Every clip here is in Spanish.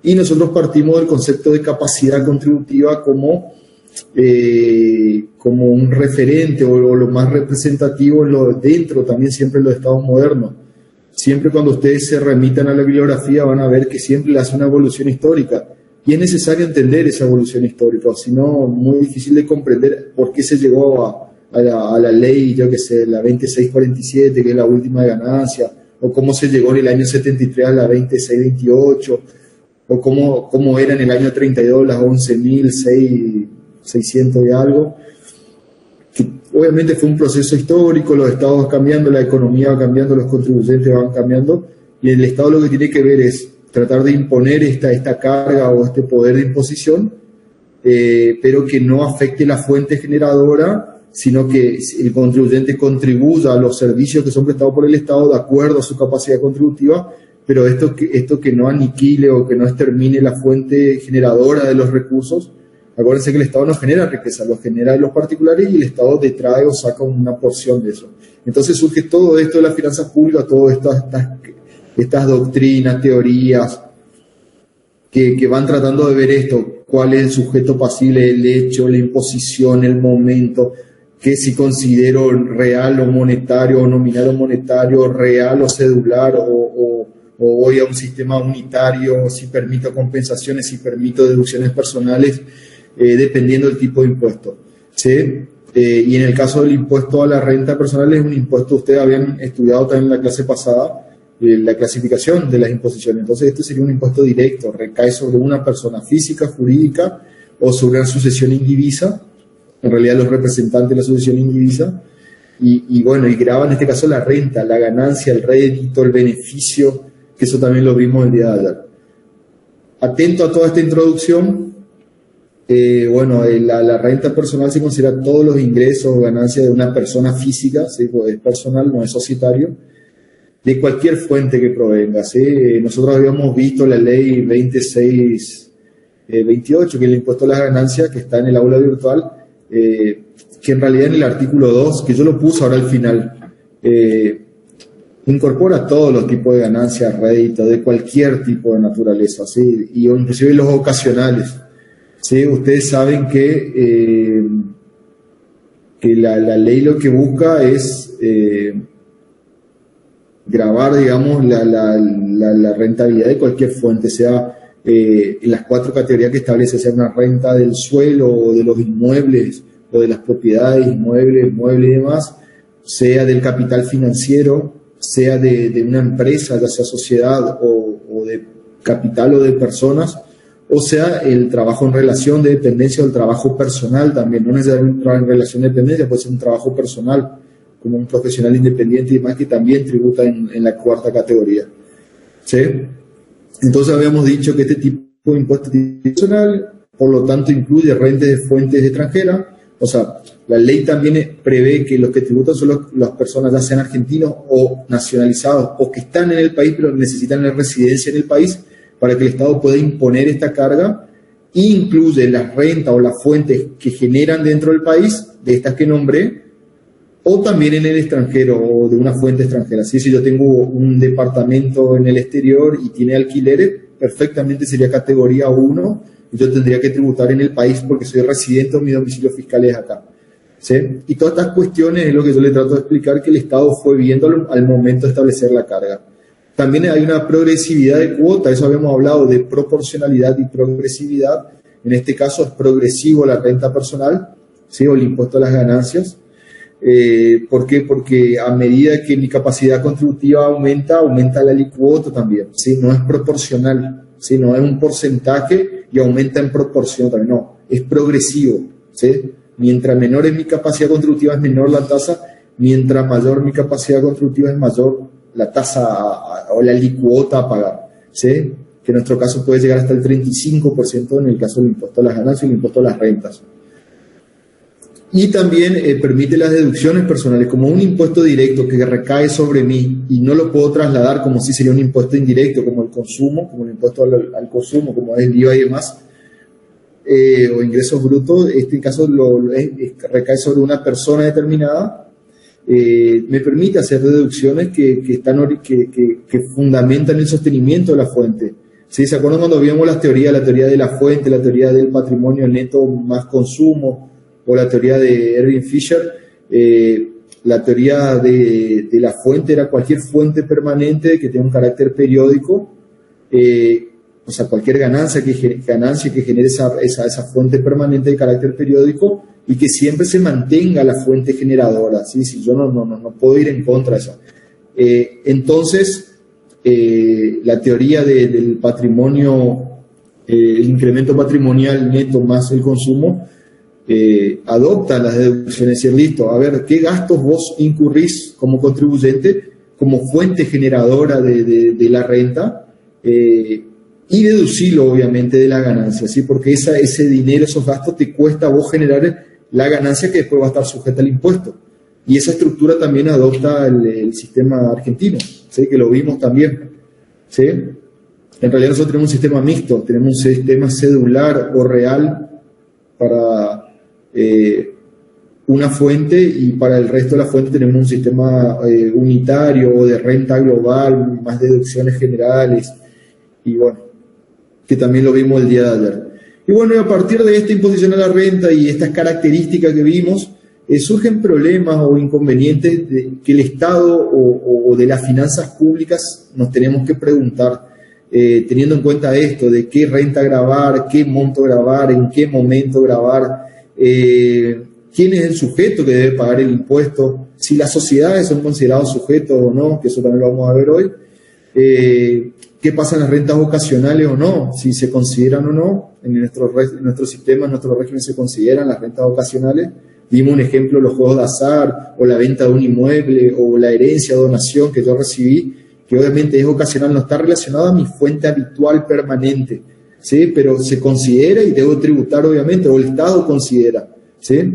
y nosotros partimos del concepto de capacidad contributiva como un referente o lo más representativo dentro también siempre de los estados modernos. Siempre cuando ustedes se remitan a la bibliografía van a ver que siempre le hace una evolución histórica. Y es necesario entender esa evolución histórica, si no, muy difícil de comprender por qué se llegó a la ley, yo que sé, la 2647, que es la última de ganancia, o cómo se llegó en el año 73 a la 2628, o cómo era en el año 32 las 11.600 y algo. Que obviamente fue un proceso histórico, los estados van cambiando, la economía va cambiando, los contribuyentes van cambiando, y el Estado lo que tiene que ver es tratar de imponer esta carga o este poder de imposición, pero que no afecte la fuente generadora, sino que el contribuyente contribuya a los servicios que son prestados por el Estado de acuerdo a su capacidad contributiva, pero esto que no aniquile o que no extermine la fuente generadora de los recursos. Acuérdense que el Estado no genera riqueza, lo genera los particulares y el Estado detrae o saca una porción de eso. Entonces surge todo esto de las finanzas públicas, todas estas doctrinas, teorías, que van tratando de ver esto, cuál es el sujeto pasible, el hecho, la imposición, el momento, que si considero real o monetario, o nominal o monetario, real o cedular, o voy a un sistema unitario, si permito compensaciones, si permito deducciones personales, dependiendo del tipo de impuesto, ¿sí? Y en el caso del impuesto a la renta personal es un impuesto, ustedes habían estudiado también en la clase pasada, la clasificación de las imposiciones. Entonces este sería un impuesto directo, recae sobre una persona física, jurídica o sobre una sucesión indivisa, en realidad los representantes de la sucesión indivisa, y grava en este caso la renta, la ganancia, el rédito, el beneficio, que eso también lo vimos el día de ayer. Atento a toda esta introducción, la renta personal se considera todos los ingresos o ganancias de una persona física, ¿sí? Pues es personal, no es societario, de cualquier fuente que provenga, ¿sí? Nosotros habíamos visto la ley 2628, que es el impuesto a las ganancias, que está en el aula virtual, que en realidad en el artículo 2, que yo lo puse ahora al final, incorpora todos los tipos de ganancias, rédito, de cualquier tipo de naturaleza, ¿sí? Y inclusive los ocasionales, ¿sí? Ustedes saben que la ley lo que busca es gravar, digamos, la rentabilidad de cualquier fuente, sea en las 4 categorías que establece, sea una renta del suelo o de los inmuebles o de las propiedades, inmuebles y demás, sea del capital financiero, sea de una empresa, ya sea sociedad o de capital o de personas, o sea el trabajo en relación de dependencia o el trabajo personal también, no necesariamente en relación de dependencia, puede ser un trabajo personal, como un profesional independiente y demás que también tributa en la 4ª categoría, ¿sí? Entonces habíamos dicho que este tipo de impuesto personal, por lo tanto, incluye rentas de fuentes extranjeras. O sea, la ley también prevé que los que tributan son las personas, ya sean argentinos o nacionalizados, o que están en el país pero necesitan la residencia en el país para que el Estado pueda imponer esta carga, e incluye las rentas o las fuentes que generan dentro del país, de estas que nombré, o también en el extranjero o de una fuente extranjera. ¿Sí? Si yo tengo un departamento en el exterior y tiene alquileres, perfectamente sería categoría 1, y yo tendría que tributar en el país porque soy residente o mi domicilio fiscal es acá, ¿sí? Y todas estas cuestiones es lo que yo le trato de explicar, que el Estado fue viendo al momento de establecer la carga. También hay una progresividad de cuota, eso habíamos hablado de proporcionalidad y progresividad. En este caso es progresivo la renta personal, ¿sí? O el impuesto a las ganancias. ¿Por qué? Porque a medida que mi capacidad contributiva aumenta la alicuota también, ¿sí? No es proporcional, ¿sí? No es un porcentaje y aumenta en proporción también, no, es progresivo, ¿sí? Mientras menor es mi capacidad contributiva es menor la tasa, mientras mayor mi capacidad contributiva es mayor la tasa o la alicuota a pagar, ¿sí? Que en nuestro caso puede llegar hasta el 35% en el caso del impuesto a las ganancias y el impuesto a las rentas. Y también permite las deducciones personales como un impuesto directo que recae sobre mí y no lo puedo trasladar como si sería un impuesto indirecto, como el consumo, como el impuesto al consumo, como es el IVA y demás, o ingresos brutos. Este caso recae sobre una persona determinada. Me permite hacer deducciones que fundamentan el sostenimiento de la fuente. ¿Sí? ¿Se acuerdan cuando vimos la teoría de la fuente, la teoría del patrimonio neto más consumo, o la teoría de Erwin Fisher? La teoría de la fuente era cualquier fuente permanente que tenga un carácter periódico, o sea, cualquier ganancia que genere esa fuente permanente de carácter periódico, y que siempre se mantenga la fuente generadora, ¿sí? Si yo no puedo ir en contra de eso. Entonces, la teoría del patrimonio, el incremento patrimonial neto más el consumo, adopta las deducciones, es decir, listo, a ver, ¿qué gastos vos incurrís como contribuyente, como fuente generadora de la renta? Y deducirlo obviamente de la ganancia, ¿sí? Porque ese dinero, esos gastos te cuesta a vos generar la ganancia que después va a estar sujeta al impuesto. Y esa estructura también adopta el sistema argentino, ¿sí? Que lo vimos también, ¿sí? En realidad nosotros tenemos un sistema mixto, tenemos un sistema cedular o real para una fuente, y para el resto de la fuente tenemos un sistema unitario o de renta global, más deducciones generales, y bueno, que también lo vimos el día de ayer. Y bueno, y a partir de esta imposición a la renta y estas características que vimos, surgen problemas o inconvenientes que el Estado o de las finanzas públicas nos tenemos que preguntar, teniendo en cuenta esto, de qué renta gravar, qué monto gravar, en qué momento gravar, quién es el sujeto que debe pagar el impuesto, si las sociedades son considerados sujetos o no, que eso también lo vamos a ver hoy, qué pasa en las rentas ocasionales o no, si se consideran o no, en nuestro sistema, en nuestro régimen se consideran las rentas ocasionales. Vimos un ejemplo, los juegos de azar, o la venta de un inmueble, o la herencia, donación que yo recibí, que obviamente es ocasional, no está relacionado a mi fuente habitual permanente, ¿sí? Pero se considera y debo tributar obviamente, o el Estado considera, ¿sí?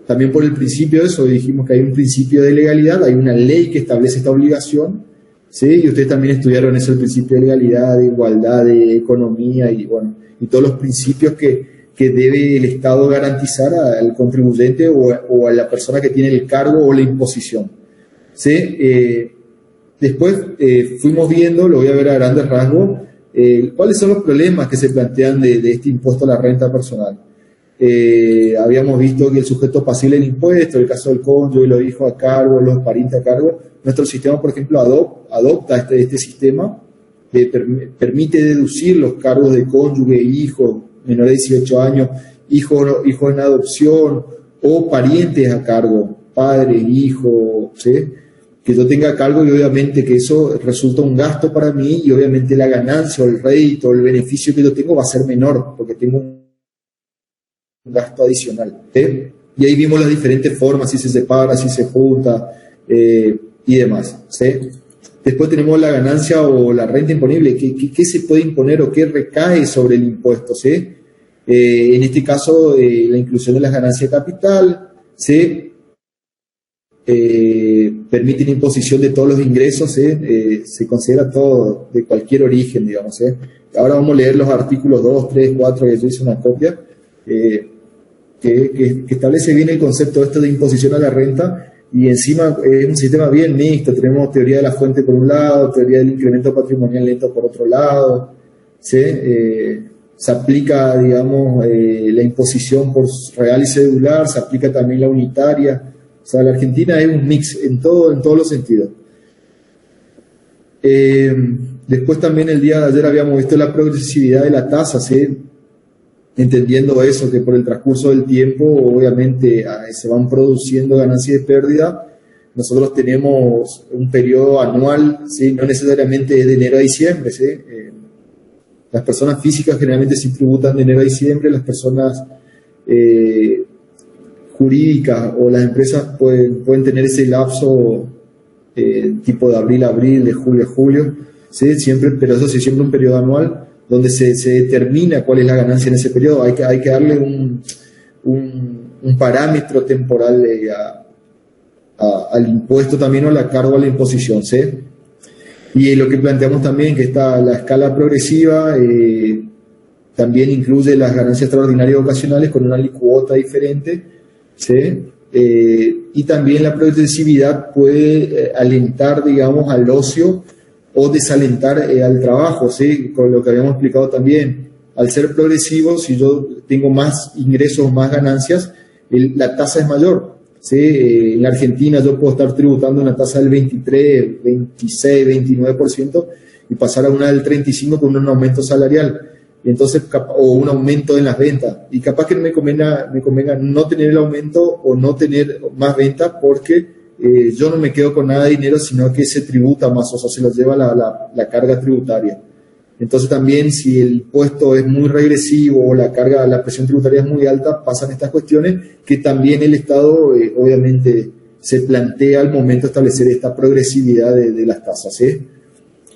También por el principio de eso, dijimos que hay un principio de legalidad, hay una ley que establece esta obligación, ¿sí? Y ustedes también estudiaron eso, el principio de legalidad, de igualdad, de economía, y bueno, y todos los principios que debe el Estado garantizar al contribuyente o a la persona que tiene el cargo o la imposición, ¿sí? Después fuimos viendo, lo voy a ver a grandes rasgos, cuáles son los problemas que se plantean de este impuesto a la renta personal. Habíamos visto que el sujeto pasible del impuesto, el caso del cónyuge, los hijos a cargo, los parientes a cargo, nuestro sistema, por ejemplo, adopta este sistema, permite deducir los cargos de cónyuge, hijo, menores de 18 años, hijo en adopción, o parientes a cargo, padre, hijo, ¿sí? Que yo tenga a cargo, y obviamente que eso resulta un gasto para mí, y obviamente la ganancia o el rédito, el beneficio que yo tengo va a ser menor, porque tengo un gasto adicional, ¿sí? Y ahí vimos las diferentes formas, si se separa, si se junta, y demás, ¿sí? Después tenemos la ganancia o la renta imponible, ¿qué se puede imponer o qué recae sobre el impuesto, ¿sí? En este caso, la inclusión de las ganancias de capital, ¿sí? Permite la imposición de todos los ingresos, ¿sí? Se considera todo, de cualquier origen, digamos, ¿sí? Ahora vamos a leer los artículos 2, 3, 4, que yo hice una copia, que establece bien el concepto de imposición a la renta. Y encima es un sistema bien mixto, tenemos teoría de la fuente por un lado, teoría del incremento patrimonial neto por otro lado, ¿sí? Se aplica, digamos, la imposición por real y cedular, se aplica también la unitaria, o sea, la Argentina es un mix en todos los sentidos. Después también el día de ayer habíamos visto la progresividad de la tasa, ¿sí? Entendiendo eso, que por el transcurso del tiempo obviamente se van produciendo ganancias y pérdidas. Nosotros tenemos un periodo anual, ¿sí? No necesariamente es de enero a diciembre, ¿sí? Las personas físicas generalmente sí tributan de enero a diciembre, las personas jurídicas o las empresas pueden tener ese lapso tipo de abril a abril, de julio a julio, ¿sí? Siempre, pero eso sí, siempre un periodo anual, donde se determina cuál es la ganancia en ese periodo. Hay que darle un parámetro temporal al impuesto también, o la cargo a la imposición, ¿sí? Y lo que planteamos también, que está la escala progresiva, también incluye las ganancias extraordinarias ocasionales con una alícuota diferente, ¿sí? Y también la progresividad puede alentar, digamos, al ocio o desalentar al trabajo, ¿sí? Con lo que habíamos explicado también. Al ser progresivo, si yo tengo más ingresos, más ganancias, la tasa es mayor, ¿sí? En la Argentina yo puedo estar tributando una tasa del 23, 26, 29% y pasar a una del 35% con un aumento salarial. Y entonces, o un aumento en las ventas. Y capaz que me convenga no tener el aumento o no tener más ventas porque yo no me quedo con nada de dinero, sino que se tributa más, o sea, se lo lleva la carga tributaria. Entonces también si el impuesto es muy regresivo o la presión tributaria es muy alta, pasan estas cuestiones que también el Estado obviamente se plantea al momento de establecer esta progresividad de las tasas, ¿sí?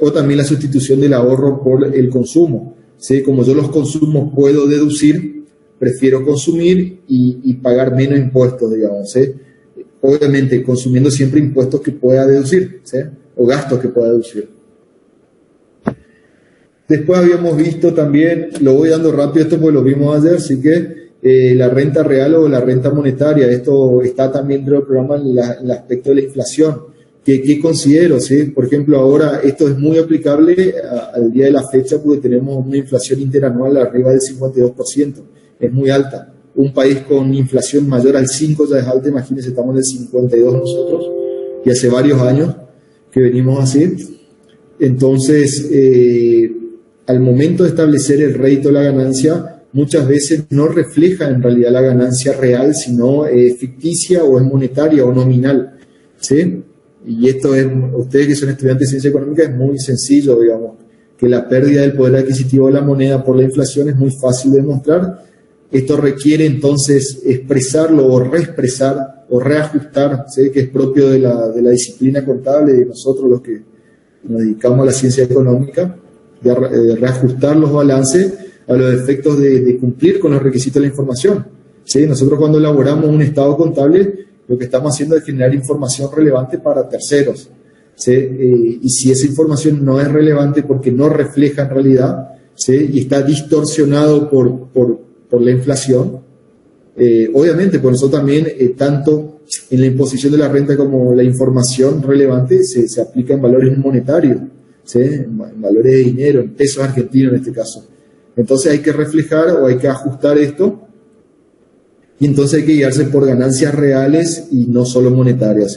O también la sustitución del ahorro por el consumo, ¿sí? Como yo los consumos puedo deducir, prefiero consumir y pagar menos impuestos, digamos, ¿sí? Obviamente consumiendo siempre impuestos que pueda deducir, ¿sí? O gastos que pueda deducir. Después habíamos visto también, lo voy dando rápido esto porque lo vimos ayer, así que la renta real o la renta monetaria, esto está también dentro del programa en el aspecto de la inflación. ¿Qué considero? ¿Sí? Por ejemplo, ahora esto es muy aplicable al día de la fecha porque tenemos una inflación interanual arriba del 52%, es muy alta. Un país con inflación mayor al 5 ya es alta, imagínense, estamos en el 52 nosotros, y hace varios años que venimos así. Entonces, al momento de establecer el rédito de la ganancia, muchas veces no refleja en realidad la ganancia real, sino ficticia o es monetaria o nominal, ¿sí? Y esto es, ustedes que son estudiantes de ciencia económica, es muy sencillo, digamos, que la pérdida del poder adquisitivo de la moneda por la inflación es muy fácil de demostrar. Esto requiere entonces expresarlo o reexpresar o reajustar, ¿sí? Que es propio de la disciplina contable de nosotros los que nos dedicamos a la ciencia económica, de reajustar los balances a los efectos de cumplir con los requisitos de la información, ¿sí? Nosotros cuando elaboramos un estado contable, lo que estamos haciendo es generar información relevante para terceros, ¿sí? Y si esa información no es relevante porque no refleja en realidad, ¿sí? Y está distorsionado por la inflación, obviamente por eso también tanto en la imposición de la renta como la información relevante se aplica en valores monetarios, ¿sí? En valores de dinero, en pesos argentinos en este caso. Entonces hay que reflejar o hay que ajustar esto y entonces hay que guiarse por ganancias reales y no solo monetarias,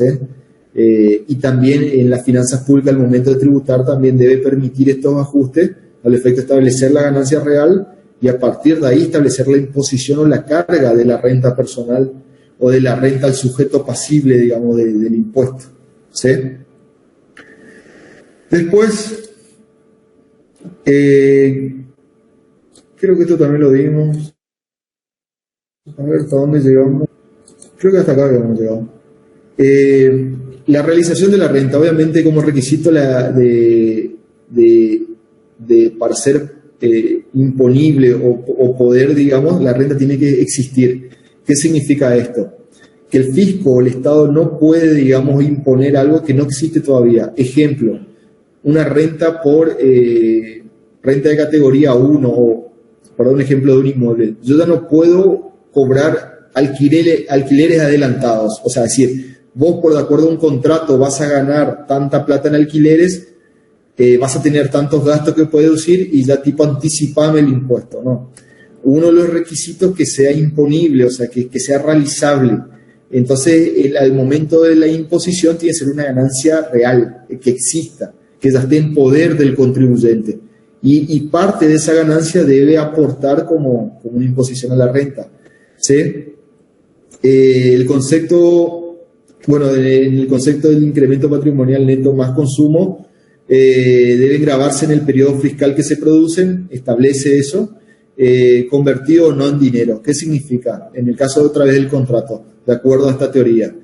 y también en las finanzas públicas al momento de tributar también debe permitir estos ajustes al efecto de establecer la ganancia real y a partir de ahí establecer la imposición o la carga de la renta personal o de la renta al sujeto pasible, digamos, del impuesto, ¿sí? Después, creo que esto también lo vimos. A ver, ¿hasta dónde llegamos? Creo que hasta acá habíamos llegado. La realización de la renta, obviamente como requisito para ser imponible o poder, digamos, la renta tiene que existir. ¿Qué significa esto? Que el fisco o el Estado no puede, digamos, imponer algo que no existe todavía. Ejemplo, una renta por renta de categoría 1 o, para un ejemplo de un inmueble. Yo ya no puedo cobrar alquileres adelantados. O sea, decir, vos por de acuerdo a un contrato vas a ganar tanta plata en alquileres, vas a tener tantos gastos que puedes deducir y ya tipo anticipame el impuesto, ¿no? Uno de los requisitos que sea imponible, o sea, que sea realizable. Entonces, al momento de la imposición tiene que ser una ganancia real, que exista, que ya esté en poder del contribuyente. Y parte de esa ganancia debe aportar como una imposición a la renta, ¿sí? El concepto, bueno, en el concepto del incremento patrimonial neto más consumo, deben grabarse en el periodo fiscal que se producen, establece eso, convertido o no en dinero. ¿Qué significa? En el caso de otra vez del contrato, de acuerdo a esta teoría,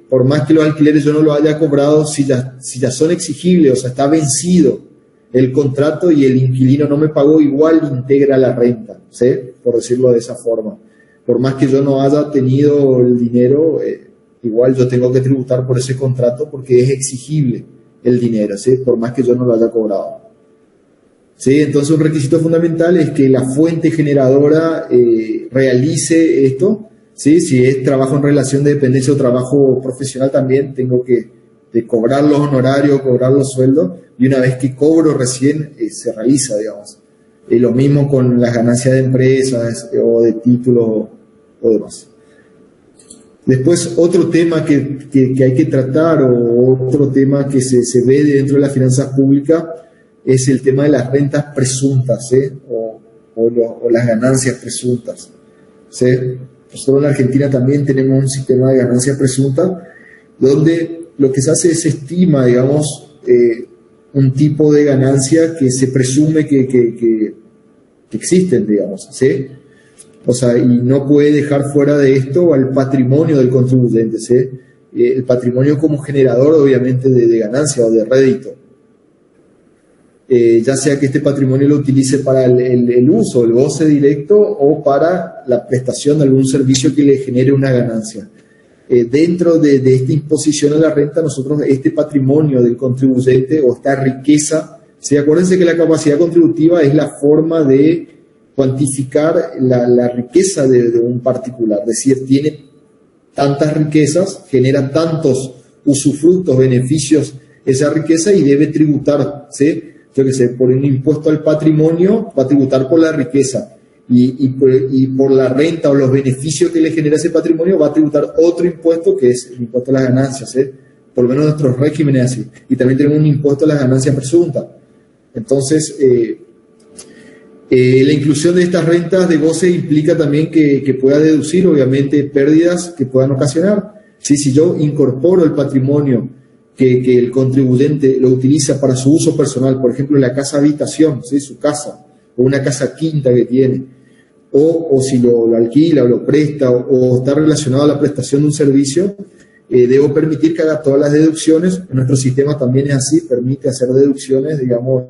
por más que los alquileres yo no lo haya cobrado, si ya son exigibles, o sea, está vencido el contrato y el inquilino no me pagó, igual integra la renta, ¿sí? Por decirlo de esa forma. Por más que yo no haya tenido el dinero, igual yo tengo que tributar por ese contrato porque es exigible el dinero, ¿sí? Por más que yo no lo haya cobrado. ¿Sí? Entonces un requisito fundamental es que la fuente generadora realice esto, ¿sí? Si es trabajo en relación de dependencia o trabajo profesional también tengo que de cobrar los honorarios, cobrar los sueldos, y una vez que cobro recién se realiza, digamos. Lo mismo con las ganancias de empresas o de títulos o demás. Después, otro tema que hay que tratar, o otro tema que se ve dentro de las finanzas públicas, es el tema de las rentas presuntas, o las ganancias presuntas. ¿Sí? Nosotros en Argentina también tenemos un sistema de ganancias presuntas, donde lo que se hace es estima, digamos, un tipo de ganancia que se presume que existen, digamos, ¿sí? O sea, y no puede dejar fuera de esto al patrimonio del contribuyente, ¿sí? El patrimonio como generador, obviamente, de ganancia o de rédito. Ya sea que este patrimonio lo utilice para el uso, el goce directo, o para la prestación de algún servicio que le genere una ganancia. Dentro de esta imposición a la renta, nosotros este patrimonio del contribuyente o esta riqueza, ¿sí? Acuérdense que la capacidad contributiva es la forma de cuantificar la riqueza de un particular, es decir, tiene tantas riquezas, genera tantos usufructos, beneficios esa riqueza y debe tributar, ¿sí? Yo que sé, por un impuesto al patrimonio va a tributar por la riqueza y por la renta o los beneficios que le genera ese patrimonio va a tributar otro impuesto que es el impuesto a las ganancias, ¿eh? Por lo menos nuestros regímenes así. Y también tenemos un impuesto a las ganancias presuntas. Entonces, la inclusión de estas rentas de goce implica también que pueda deducir, obviamente, pérdidas que puedan ocasionar. ¿Sí? Si yo incorporo el patrimonio que el contribuyente lo utiliza para su uso personal, por ejemplo, la casa habitación, ¿sí? Su casa, o una casa quinta que tiene, o si lo alquila o lo presta, o está relacionado a la prestación de un servicio, debo permitir que haga todas las deducciones. En nuestro sistema también es así, permite hacer deducciones, digamos,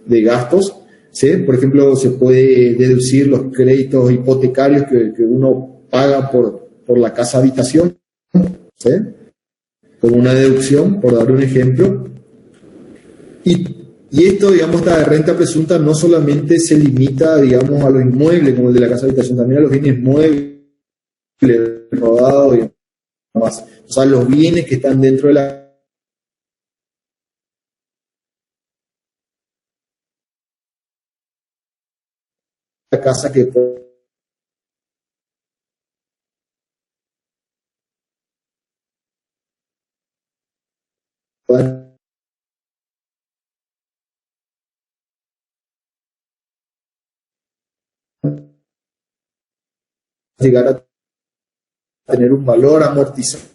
de gastos, ¿sí? Por ejemplo, se puede deducir los créditos hipotecarios que uno paga por la casa habitación, ¿sí? Como una deducción, por dar un ejemplo. Y esto, digamos, esta renta presunta no solamente se limita, digamos, a los inmuebles, como el de la casa habitación, también a los bienes muebles, rodados y demás. O sea, los bienes que están dentro de la casa que puedan llegar a tener un valor amortizable,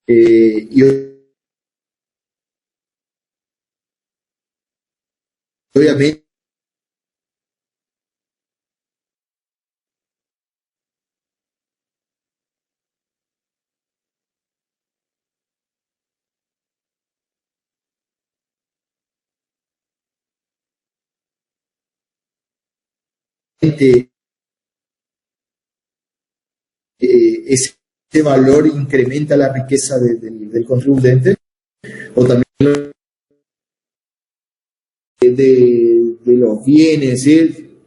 y obviamente ese valor incrementa la riqueza del contribuyente, o también de los bienes, ¿sí?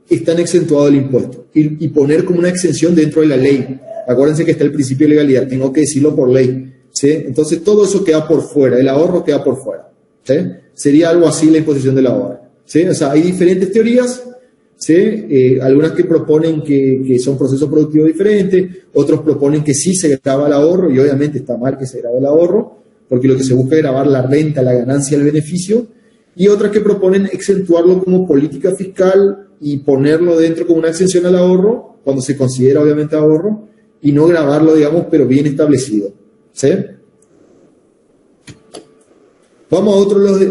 Están exentuados del impuesto, y poner como una exención dentro de la ley. Acuérdense que está el principio de legalidad, tengo que decirlo por ley, ¿sí? Entonces todo eso queda por fuera, el ahorro queda por fuera, ¿sí? Sería algo así la imposición del ahorro, ¿sí? O sea, hay diferentes teorías, ¿sí? Algunas que proponen que son procesos productivos diferentes, otros proponen que sí se graba el ahorro, y obviamente está mal que se grabe el ahorro, porque lo que se busca es grabar la renta, la ganancia, el beneficio, y otras que proponen exentuarlo como política fiscal y ponerlo dentro como una exención al ahorro, cuando se considera obviamente ahorro, y no grabarlo, digamos, pero bien establecido, ¿sí? Vamos a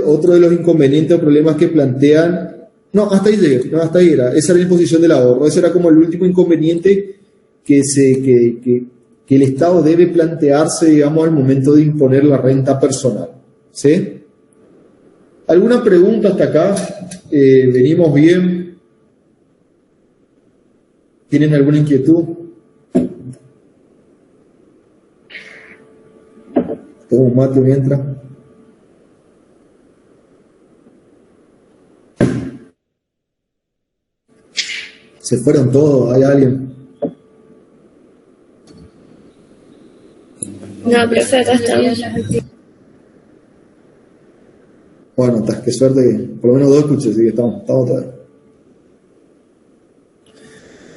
otro de los inconvenientes o problemas que plantean. No, hasta ahí llegué, no, hasta ahí era. Esa era la imposición del ahorro. Ese era como el último inconveniente que el Estado debe plantearse, digamos, al momento de imponer la renta personal, ¿sí? ¿Alguna pregunta hasta acá? ¿Venimos bien? ¿Tienen alguna inquietud? ¿Tengo un mate mientras? Se fueron todos, ¿hay alguien? No, profe, acá estamos. Bueno, qué suerte que por lo menos dos escuché, así que estamos todavía.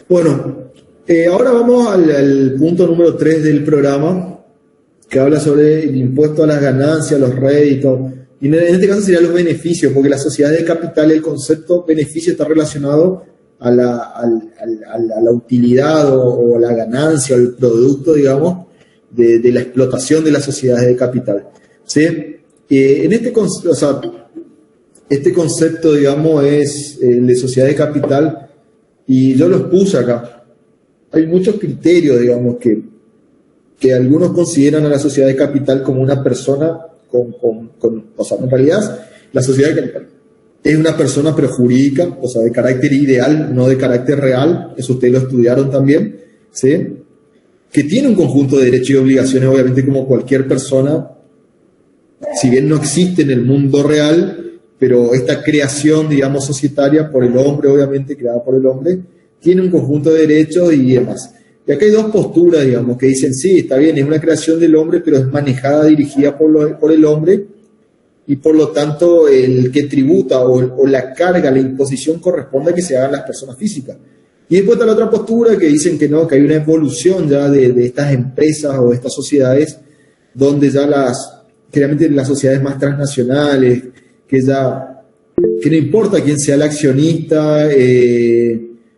Bueno, ahora vamos al punto número 3 del programa, que habla sobre el impuesto a las ganancias, los réditos, y en este caso serían los beneficios, porque la sociedad de capital, el concepto beneficio está relacionado a la utilidad o la ganancia o el producto, digamos, de la explotación de las sociedades de capital. ¿Sí? En este concepto, digamos, es el de sociedad de capital, y yo lo puse acá. Hay muchos criterios, digamos, que algunos consideran a la sociedad de capital como una persona o sea, en realidad la sociedad de capital es una persona pero jurídica, o sea, de carácter ideal, no de carácter real, eso ustedes lo estudiaron también, ¿sí? Que tiene un conjunto de derechos y obligaciones, obviamente, como cualquier persona, si bien no existe en el mundo real, pero esta creación, digamos, societaria por el hombre, obviamente, creada por el hombre, tiene un conjunto de derechos y demás. Y acá hay dos posturas, digamos, que dicen, sí, está bien, es una creación del hombre, pero es manejada, dirigida por el hombre, y por lo tanto el que tributa o la carga, la imposición corresponde a que se hagan las personas físicas. Y después está la otra postura que dicen que no, que hay una evolución ya de estas empresas o de estas sociedades, donde ya generalmente las sociedades más transnacionales, que no importa quién sea el accionista,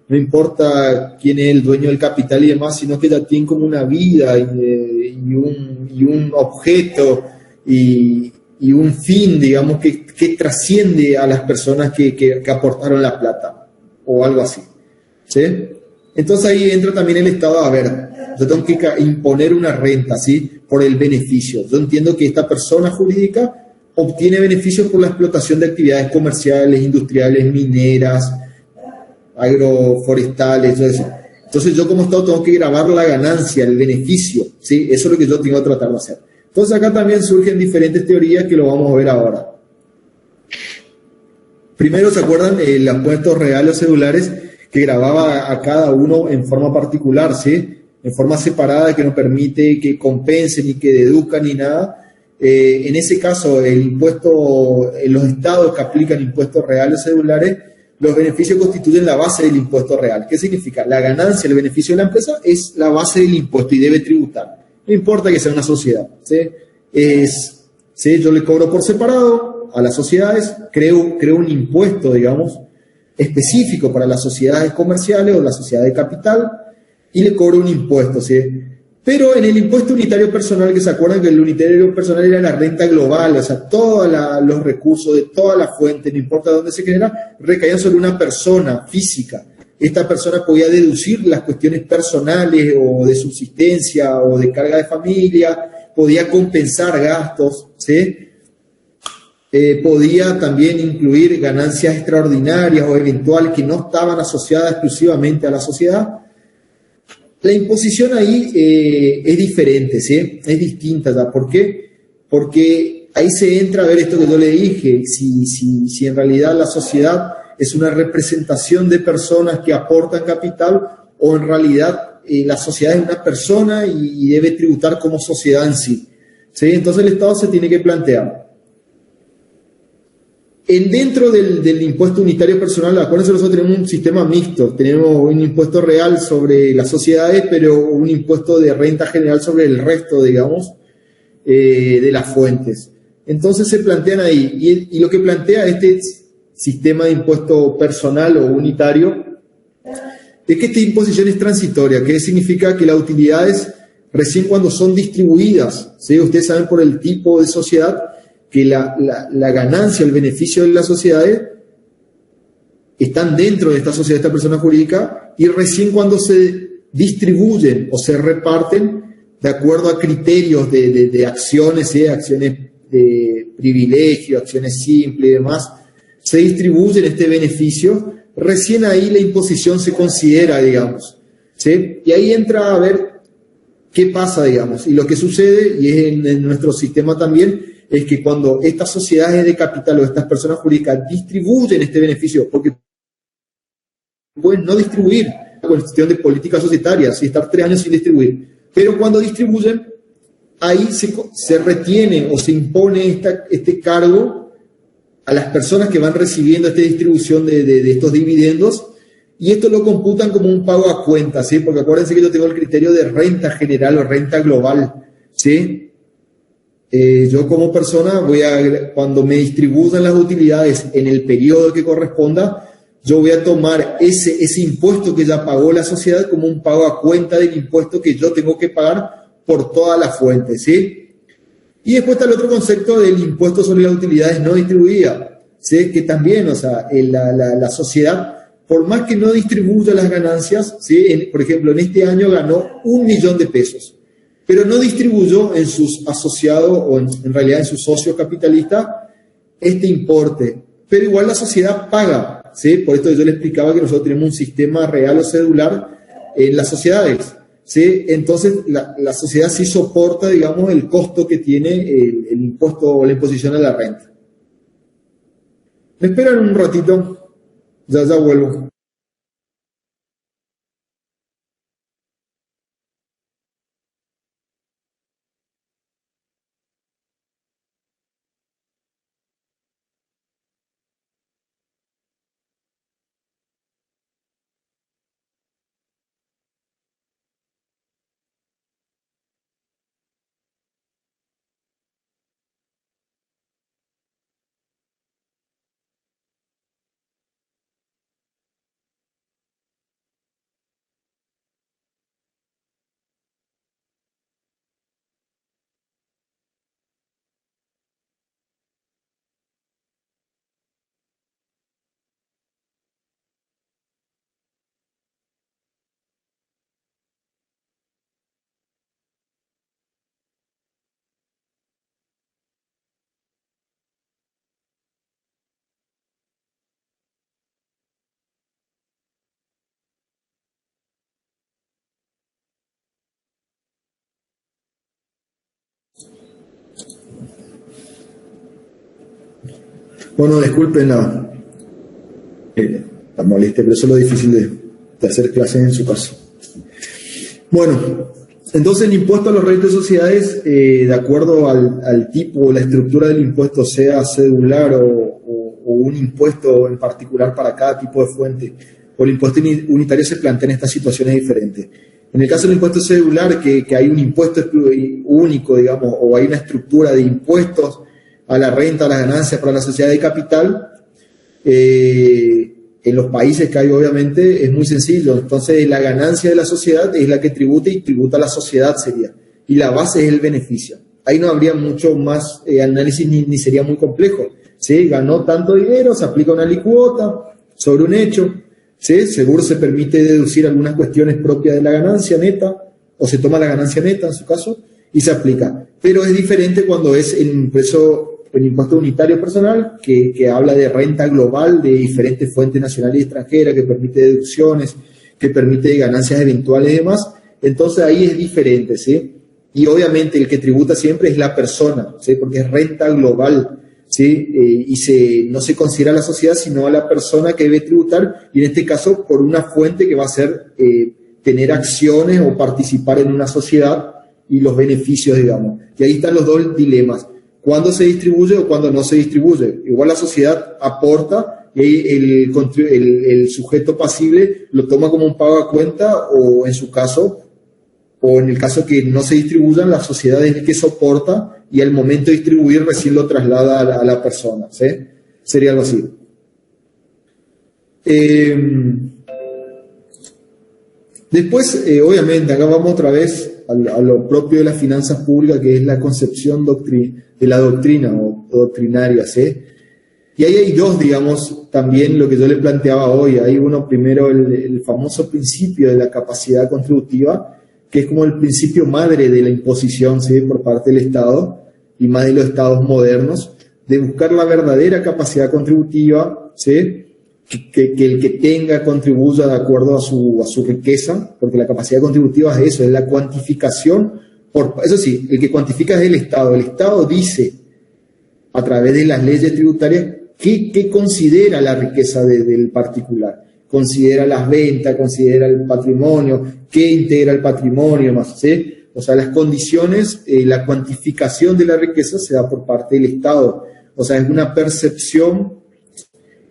no importa quién es el dueño del capital y demás, sino que ya tienen como una vida y un objeto y un fin, digamos, que trasciende a las personas que aportaron la plata o algo así. ¿Sí? Entonces ahí entra también el Estado, a ver, yo tengo que imponer una renta, ¿sí? Por el beneficio. Yo entiendo que esta persona jurídica obtiene beneficios por la explotación de actividades comerciales, industriales, mineras, agroforestales, todo eso. Entonces yo como Estado tengo que gravar la ganancia, el beneficio, ¿sí? Eso es lo que yo tengo que tratar de hacer. Entonces acá también surgen diferentes teorías que lo vamos a ver ahora. Primero, ¿se acuerdan? Los impuestos reales o cedulares que grababa a cada uno en forma particular, ¿sí? En forma separada, que no permite que compensen ni que deduzcan ni nada. En ese caso, el impuesto, en los estados que aplican impuestos reales o cedulares, los beneficios constituyen la base del impuesto real. ¿Qué significa? La ganancia, el beneficio de la empresa es la base del impuesto y debe tributar. No importa que sea una sociedad, ¿sí? ¿Sí? Yo le cobro por separado a las sociedades, creo un impuesto, digamos, específico para las sociedades comerciales o la sociedad de capital, y le cobro un impuesto, ¿sí? Pero en el impuesto unitario personal, que se acuerdan que el unitario personal era la renta global, o sea, todos los recursos de toda la fuente, no importa dónde se genera, recaían sobre una persona física. Esta persona podía deducir las cuestiones personales o de subsistencia o de carga de familia, podía compensar gastos, ¿sí? Podía también incluir ganancias extraordinarias o eventuales que no estaban asociadas exclusivamente a la sociedad. La imposición ahí es diferente, ¿sí? Es distinta ya. ¿Por qué? Porque ahí se entra a ver esto que yo le dije, si en realidad la sociedad es una representación de personas que aportan capital o en realidad la sociedad es una persona y debe tributar como sociedad en sí. ¿Sí? Entonces el Estado se tiene que plantear. Dentro del impuesto unitario personal, acuérdense, nosotros tenemos un sistema mixto, tenemos un impuesto real sobre las sociedades, pero un impuesto de renta general sobre el resto, digamos, de las fuentes. Entonces se plantean ahí, y lo que plantea este sistema de impuesto personal o unitario es que esta imposición es transitoria, que significa que las utilidades recién cuando son distribuidas, ¿sí? Ustedes saben por el tipo de sociedad que la ganancia, el beneficio de las sociedades están dentro de esta sociedad, de esta persona jurídica, y recién cuando se distribuyen o se reparten de acuerdo a criterios de acciones, ¿sí? Acciones de privilegio, acciones simples y demás, se distribuyen este beneficio, recién ahí la imposición se considera, digamos, ¿sí? Y ahí entra a ver qué pasa, digamos, y lo que sucede, y es en nuestro sistema también, es que cuando estas sociedades de capital o estas personas jurídicas distribuyen este beneficio, porque pueden no distribuir, cuestión de política societaria, ¿sí? Estar 3 años sin distribuir. Pero cuando distribuyen, ahí se retiene o se impone este cargo a las personas que van recibiendo esta distribución de estos dividendos, y esto lo computan como un pago a cuenta, ¿sí? Porque acuérdense que yo tengo el criterio de renta general o renta global, ¿sí? Yo como persona cuando me distribuyan las utilidades en el periodo que corresponda, yo voy a tomar ese impuesto que ya pagó la sociedad como un pago a cuenta del impuesto que yo tengo que pagar por todas las fuentes, ¿sí? Y después está el otro concepto del impuesto sobre las utilidades no distribuidas, ¿sí? Que también, o sea, la sociedad, por más que no distribuya las ganancias, ¿sí? Por ejemplo, en este año ganó 1 millón de pesos, pero no distribuyó en sus asociados o en realidad en sus socios capitalistas este importe, pero igual la sociedad paga, ¿sí? Por esto yo le explicaba que nosotros tenemos un sistema real o cedular en las sociedades, ¿sí? Entonces la sociedad sí soporta, digamos, el costo que tiene el impuesto o la imposición a la renta. Me esperan un ratito, ya vuelvo. Bueno, disculpen la molestia, pero eso es lo difícil de hacer clases en su caso. Bueno, entonces el impuesto a los réditos de sociedades, de acuerdo al tipo o la estructura del impuesto, sea cedular o un impuesto en particular para cada tipo de fuente, o el impuesto unitario, se plantean estas situaciones diferentes. En el caso del impuesto cedular, que hay un impuesto único, digamos, o hay una estructura de impuestos a la renta, a las ganancias para la sociedad de capital, en los países que hay, obviamente, es muy sencillo. Entonces, la ganancia de la sociedad es la que tributa y tributa a la sociedad, sería. Y la base es el beneficio. Ahí no habría mucho más análisis ni sería muy complejo. ¿Sí? Ganó tanto dinero, se aplica una alícuota sobre un hecho. ¿Sí? Seguro se permite deducir algunas cuestiones propias de la ganancia neta, o se toma la ganancia neta en su caso, y se aplica. Pero es diferente cuando es el impuesto unitario personal, que habla de renta global de diferentes fuentes nacionales y extranjeras, que permite deducciones, que permite ganancias eventuales y demás. Entonces ahí es diferente, ¿sí? Y obviamente el que tributa siempre es la persona, ¿sí? Porque es renta global, ¿sí? No se considera a la sociedad, sino a la persona que debe tributar, y en este caso por una fuente que va a ser tener acciones o participar en una sociedad y los beneficios, digamos. Y ahí están los dos dilemas: cuándo se distribuye o cuándo no se distribuye. Igual la sociedad aporta y el sujeto pasible lo toma como un pago a cuenta, o en su caso, o en el caso que no se distribuyan, la sociedad es el que soporta y al momento de distribuir recién lo traslada a la persona, ¿sí? Sería algo así. Después, obviamente, acá vamos otra vez a lo propio de las finanzas públicas, que es la concepción de la doctrina o doctrinaria, ¿sí? Y ahí hay dos, digamos, también lo que yo le planteaba hoy. Hay uno, primero, el famoso principio de la capacidad contributiva, que es como el principio madre de la imposición, ¿sí? Por parte del Estado, y más de los estados modernos, de buscar la verdadera capacidad contributiva, ¿sí? Que el que tenga contribuya de acuerdo a su riqueza, porque la capacidad contributiva es eso, es la cuantificación. Eso sí, el que cuantifica es el Estado. El Estado dice, a través de las leyes tributarias, qué considera la riqueza del particular. considera las ventas, considera el patrimonio, qué integra el patrimonio, más, ¿sí? O sea, las condiciones, la cuantificación de la riqueza se da por parte del Estado. O sea, es una percepción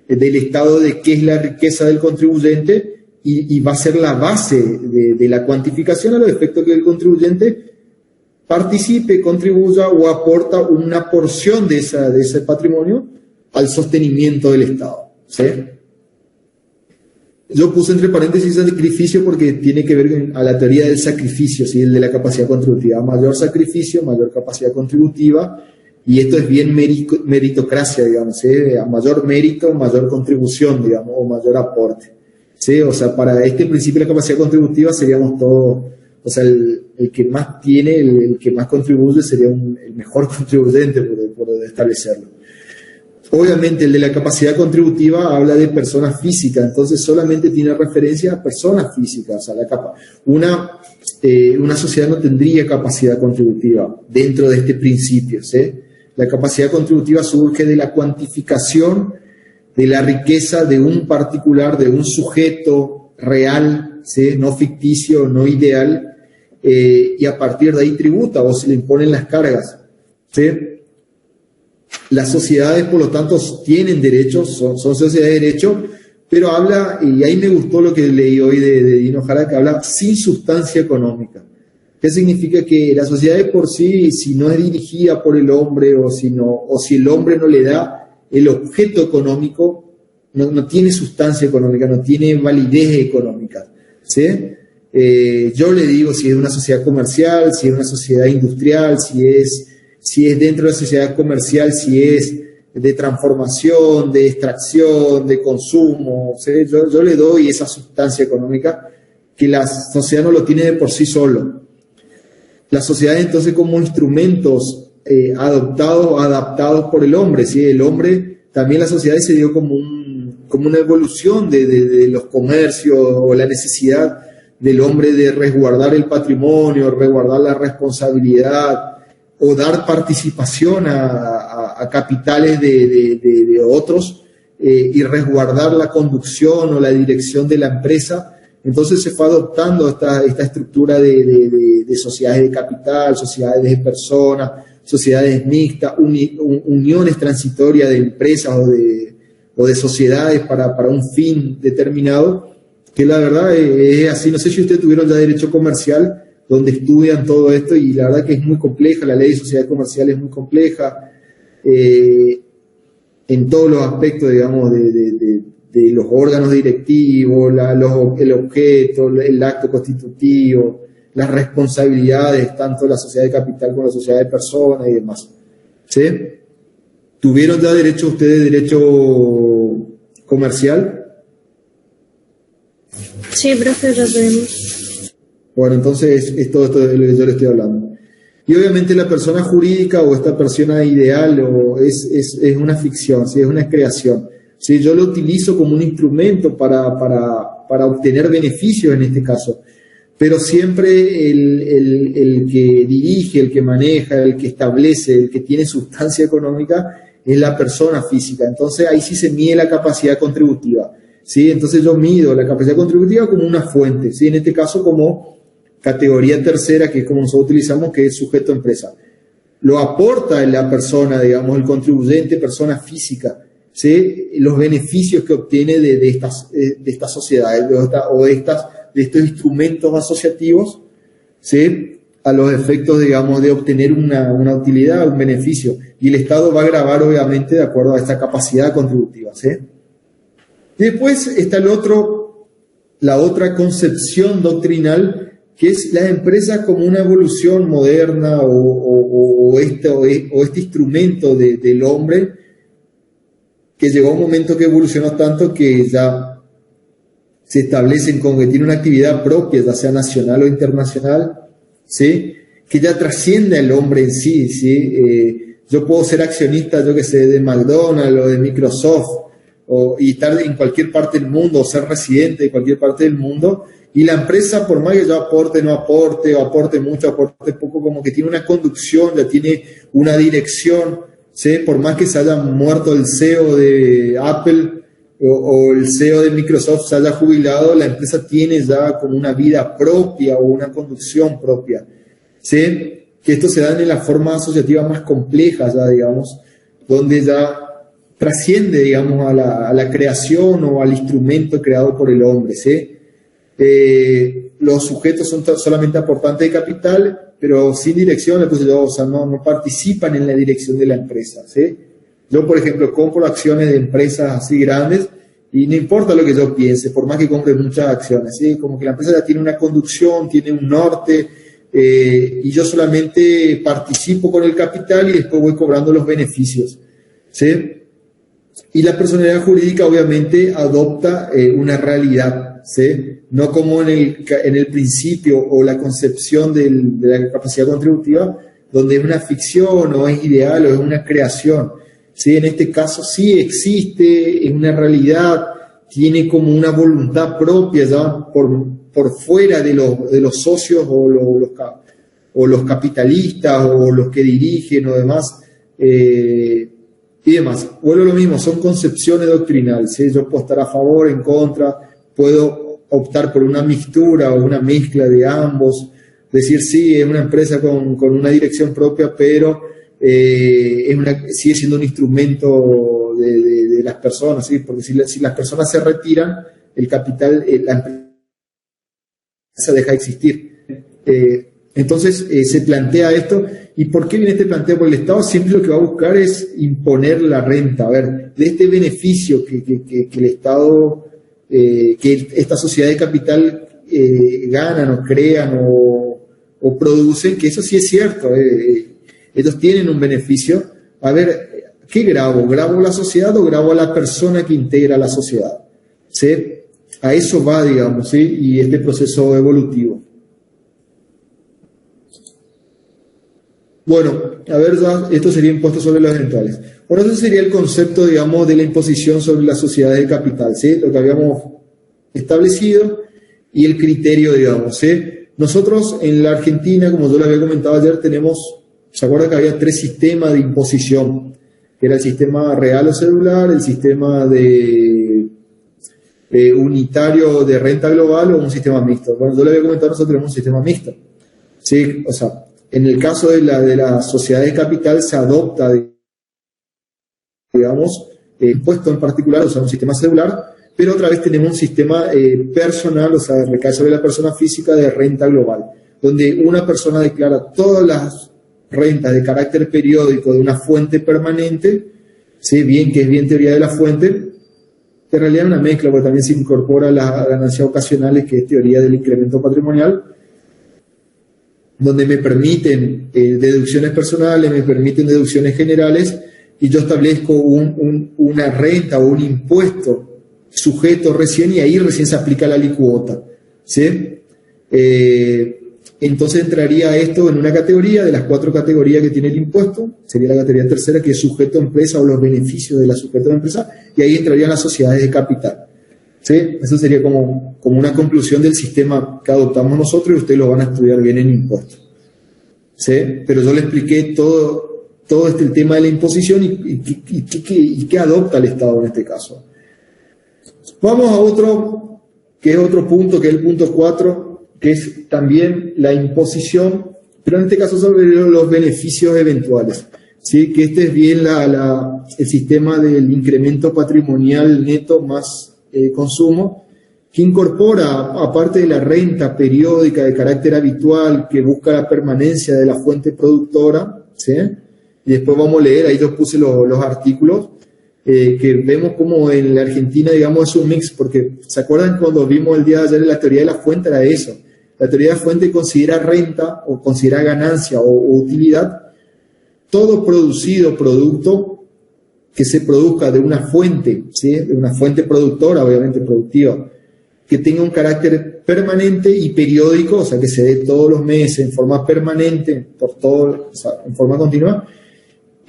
del Estado de qué es la riqueza del contribuyente y va a ser la base de la cuantificación a los efectos que el contribuyente participe, contribuya o aporta una porción de ese patrimonio al sostenimiento del Estado, ¿sí? Yo puse entre paréntesis sacrificio porque tiene que ver a la teoría del sacrificio, ¿sí? El de la capacidad contributiva. Mayor sacrificio, mayor capacidad contributiva, y esto es bien meritocracia, digamos, ¿sí? A mayor mérito, mayor contribución, digamos, o mayor aporte, ¿sí? O sea, para este principio de la capacidad contributiva seríamos todos, o sea, el que más tiene, el que más contribuye sería el mejor contribuyente por establecerlo. Obviamente el de la capacidad contributiva habla de personas físicas, entonces solamente tiene referencia a personas físicas. O sea, una sociedad no tendría capacidad contributiva dentro de este principio, ¿sí? La capacidad contributiva surge de la cuantificación de la riqueza de un particular, de un sujeto real, ¿sí? No ficticio, no ideal, y a partir de ahí tributa o se le imponen las cargas, ¿sí? Las sociedades, por lo tanto, tienen derechos, son sociedades de derecho, pero habla, y ahí me gustó lo que leí hoy de Dino Jara, que habla sin sustancia económica. ¿Qué significa? Que la sociedad de por sí, si no es dirigida por el hombre o si el hombre no le da el objeto económico, no tiene sustancia económica, no tiene validez económica, ¿sí? Yo le digo si es una sociedad comercial, si es una sociedad industrial, si es dentro de la sociedad comercial, si es de transformación, de extracción, de consumo, ¿sí? Yo le doy esa sustancia económica que la sociedad no lo tiene de por sí solo. La sociedad entonces como instrumentos adaptados por el hombre, ¿sí? El hombre, también la sociedad se dio como una evolución de los comercios o la necesidad del hombre de resguardar el patrimonio, resguardar la responsabilidad, o dar participación a capitales de otros y resguardar la conducción o la dirección de la empresa. Entonces se fue adoptando esta estructura de sociedades de capital, sociedades de personas, sociedades mixtas, uniones transitorias de empresas o de sociedades para un fin determinado, que la verdad es así. No sé si ustedes tuvieron ya derecho comercial, donde estudian todo esto, y la verdad que es muy compleja, la ley de sociedad comercial es muy compleja, en todos los aspectos, digamos, de los órganos directivos, el objeto, el acto constitutivo, las responsabilidades, tanto de la sociedad de capital como de la sociedad de personas y demás, ¿sí? ¿Tuvieron ya derecho ustedes, derecho comercial? Sí, profe, lo tenemos. Bueno, entonces es todo esto de lo que yo le estoy hablando. Y obviamente la persona jurídica o esta persona ideal es una ficción, ¿sí? Es una creación, ¿sí? Yo lo utilizo como un instrumento para obtener beneficios en este caso, pero siempre el que dirige, el que maneja, el que establece, el que tiene sustancia económica es la persona física. Entonces ahí sí se mide la capacidad contributiva, ¿sí? Entonces yo mido la capacidad contributiva como una fuente, ¿sí? En este caso como categoría tercera, que es como nosotros utilizamos, que es sujeto empresa. Lo aporta la persona, digamos, el contribuyente, persona física, ¿sí? Los beneficios que obtiene de estas sociedades de estos instrumentos asociativos, ¿sí? A los efectos, digamos, de obtener una utilidad, un beneficio. Y el Estado va a gravar, obviamente, de acuerdo a esta capacidad contributiva, ¿sí? Después está la otra concepción doctrinal, que es la empresa como una evolución moderna o este instrumento del hombre, que llegó a un momento que evolucionó tanto que ya se establecen como que tiene una actividad propia, ya sea nacional o internacional, ¿sí? Que ya trasciende al hombre en sí, ¿sí? Yo puedo ser accionista, yo que sé, de McDonald's o de Microsoft, y estar en cualquier parte del mundo, o ser residente de cualquier parte del mundo, y la empresa, por más que yo aporte, no aporte, o aporte mucho, aporte poco, como que tiene una conducción, ya tiene una dirección, ¿sí? Por más que se haya muerto el CEO de Apple, o el CEO de Microsoft se haya jubilado, la empresa tiene ya como una vida propia o una conducción propia. ¿Sí? Que esto se da en la forma asociativa más compleja, ya, digamos, donde ya trasciende, digamos, a la creación o al instrumento creado por el hombre. ¿Sí? Los sujetos son solamente aportantes de capital, pero sin dirección, entonces o sea, no participan en la dirección de la empresa. ¿Sí? Yo, por ejemplo, compro acciones de empresas así grandes y no importa lo que yo piense, por más que compre muchas acciones, ¿sí? Como que la empresa ya tiene una conducción, tiene un norte, y yo solamente participo con el capital y después voy cobrando los beneficios. ¿Sí? Y la personalidad jurídica obviamente adopta una realidad, ¿sí? No como en el principio o la concepción de la capacidad contributiva, donde es una ficción o es ideal o es una creación. ¿Sí? En este caso sí existe, es una realidad, tiene como una voluntad propia ya por fuera de los socios o los capitalistas o los que dirigen o demás, y demás. Vuelvo a lo mismo, son concepciones doctrinales, ¿sí? Yo puedo estar a favor, en contra, puedo optar por una mixtura o una mezcla de ambos, decir sí, es una empresa con una dirección propia, pero sigue siendo un instrumento de las personas, ¿sí? Porque si las personas se retiran, el capital, la empresa deja de existir. Entonces se plantea esto. ¿Y por qué viene este planteo? Porque el Estado siempre lo que va a buscar es imponer la renta. A ver, de este beneficio que el Estado, que esta sociedad de capital ganan o crean o producen, que eso sí es cierto. Ellos tienen un beneficio. A ver, ¿qué grabo? ¿Grabo la sociedad o grabo a la persona que integra la sociedad? ¿Sí? A eso va, digamos, ¿sí? Y este proceso evolutivo. Bueno, a ver, esto sería impuesto sobre los eventuales. Bueno, ese sería el concepto, digamos, de la imposición sobre las sociedades de capital, ¿sí? Lo que habíamos establecido y el criterio, digamos, ¿sí? Nosotros en la Argentina, como yo lo había comentado ayer, ¿se acuerdan que había 3 sistemas de imposición? Que era el sistema real o celular, el sistema de unitario de renta global o un sistema mixto. Bueno, yo le había comentado, nosotros tenemos un sistema mixto. ¿Sí? O sea, en el caso de la sociedad de capital se adopta, digamos, impuesto en particular, o sea, un sistema celular, pero otra vez tenemos un sistema personal, o sea, recae sobre la persona física de renta global, donde una persona declara todas las rentas de carácter periódico de una fuente permanente, ¿sí? Bien que es bien teoría de la fuente, en realidad es una mezcla, porque también se incorpora las ganancias ocasionales, que es teoría del incremento patrimonial, donde me permiten deducciones personales, me permiten deducciones generales, y yo establezco una renta o un impuesto sujeto recién, y ahí recién se aplica la alicuota, ¿sí? Entonces entraría esto en una categoría de las 4 categorías que tiene el impuesto, sería la categoría tercera, que es sujeto a empresa o los beneficios de la sujeto a la empresa, y ahí entrarían las sociedades de capital. ¿Sí? Eso sería como una conclusión del sistema que adoptamos nosotros, y ustedes lo van a estudiar bien en impuestos. ¿Sí? Pero yo le expliqué todo el tema de la imposición y qué adopta el Estado en este caso. Vamos a otro, que es otro punto, que es el punto 4, que es también la imposición, pero en este caso sobre los beneficios eventuales. ¿Sí? Que este es bien el sistema del incremento patrimonial neto más consumo, que incorpora, aparte de la renta periódica de carácter habitual que busca la permanencia de la fuente productora, ¿sí? Y después vamos a leer, ahí yo puse los artículos, que vemos como en la Argentina, digamos, es un mix, porque ¿se acuerdan cuando vimos el día de ayer la teoría de la fuente? Era eso. La teoría de la fuente considera renta o considera ganancia o utilidad todo producto que se produzca de una fuente, ¿sí? De una fuente productora, obviamente productiva, que tenga un carácter permanente y periódico, o sea, que se dé todos los meses en forma permanente, o sea, en forma continua,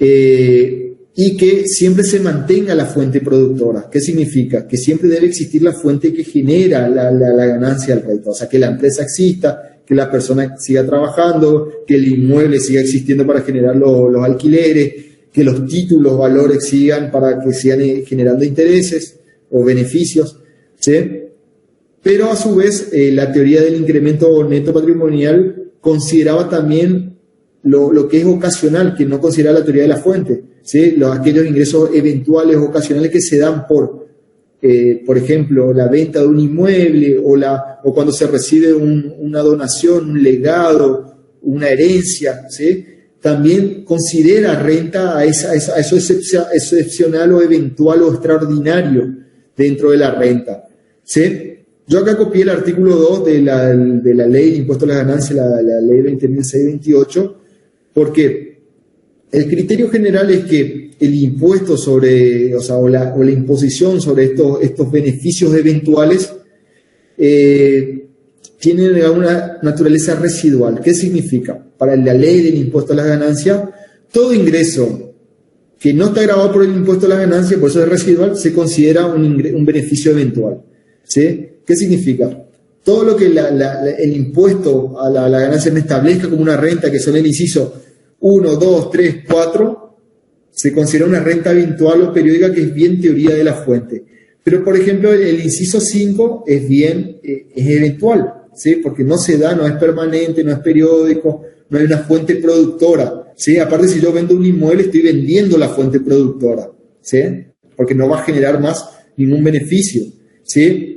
y que siempre se mantenga la fuente productora. ¿Qué significa? Que siempre debe existir la fuente que genera la ganancia del rédito, o sea, que la empresa exista, que la persona siga trabajando, que el inmueble siga existiendo para generar los alquileres, que los títulos, valores sigan para que sigan generando intereses, o beneficios, ¿sí? Pero a su vez la teoría del incremento neto patrimonial consideraba también lo que es ocasional, que no considera la teoría de la fuente, ¿sí? Aquellos ingresos eventuales ocasionales que se dan por ejemplo, la venta de un inmueble o cuando se recibe una donación, un legado, una herencia, ¿sí? También considera renta a eso excepcional o eventual o extraordinario dentro de la renta, ¿sí? Yo acá copié el artículo 2 de la ley de impuesto a las ganancias, la ley 20.628, porque el criterio general es que el impuesto sobre, o la imposición sobre estos beneficios eventuales tienen una naturaleza residual. ¿Qué significa? Para la ley del impuesto a las ganancias, todo ingreso que no está grabado por el impuesto a las ganancias, por eso es residual, se considera un beneficio eventual, ¿sí? ¿Qué significa? Todo lo que el impuesto a la ganancia me establezca como una renta, que son el inciso 1, 2, 3, 4, se considera una renta eventual o periódica, que es bien teoría de la fuente. Pero, por ejemplo, el inciso 5 es eventual, ¿sí? Porque no se da, no es permanente, no es periódico, no hay una fuente productora, ¿sí? Aparte, si yo vendo un inmueble, estoy vendiendo la fuente productora, ¿sí? Porque no va a generar más ningún beneficio, ¿sí?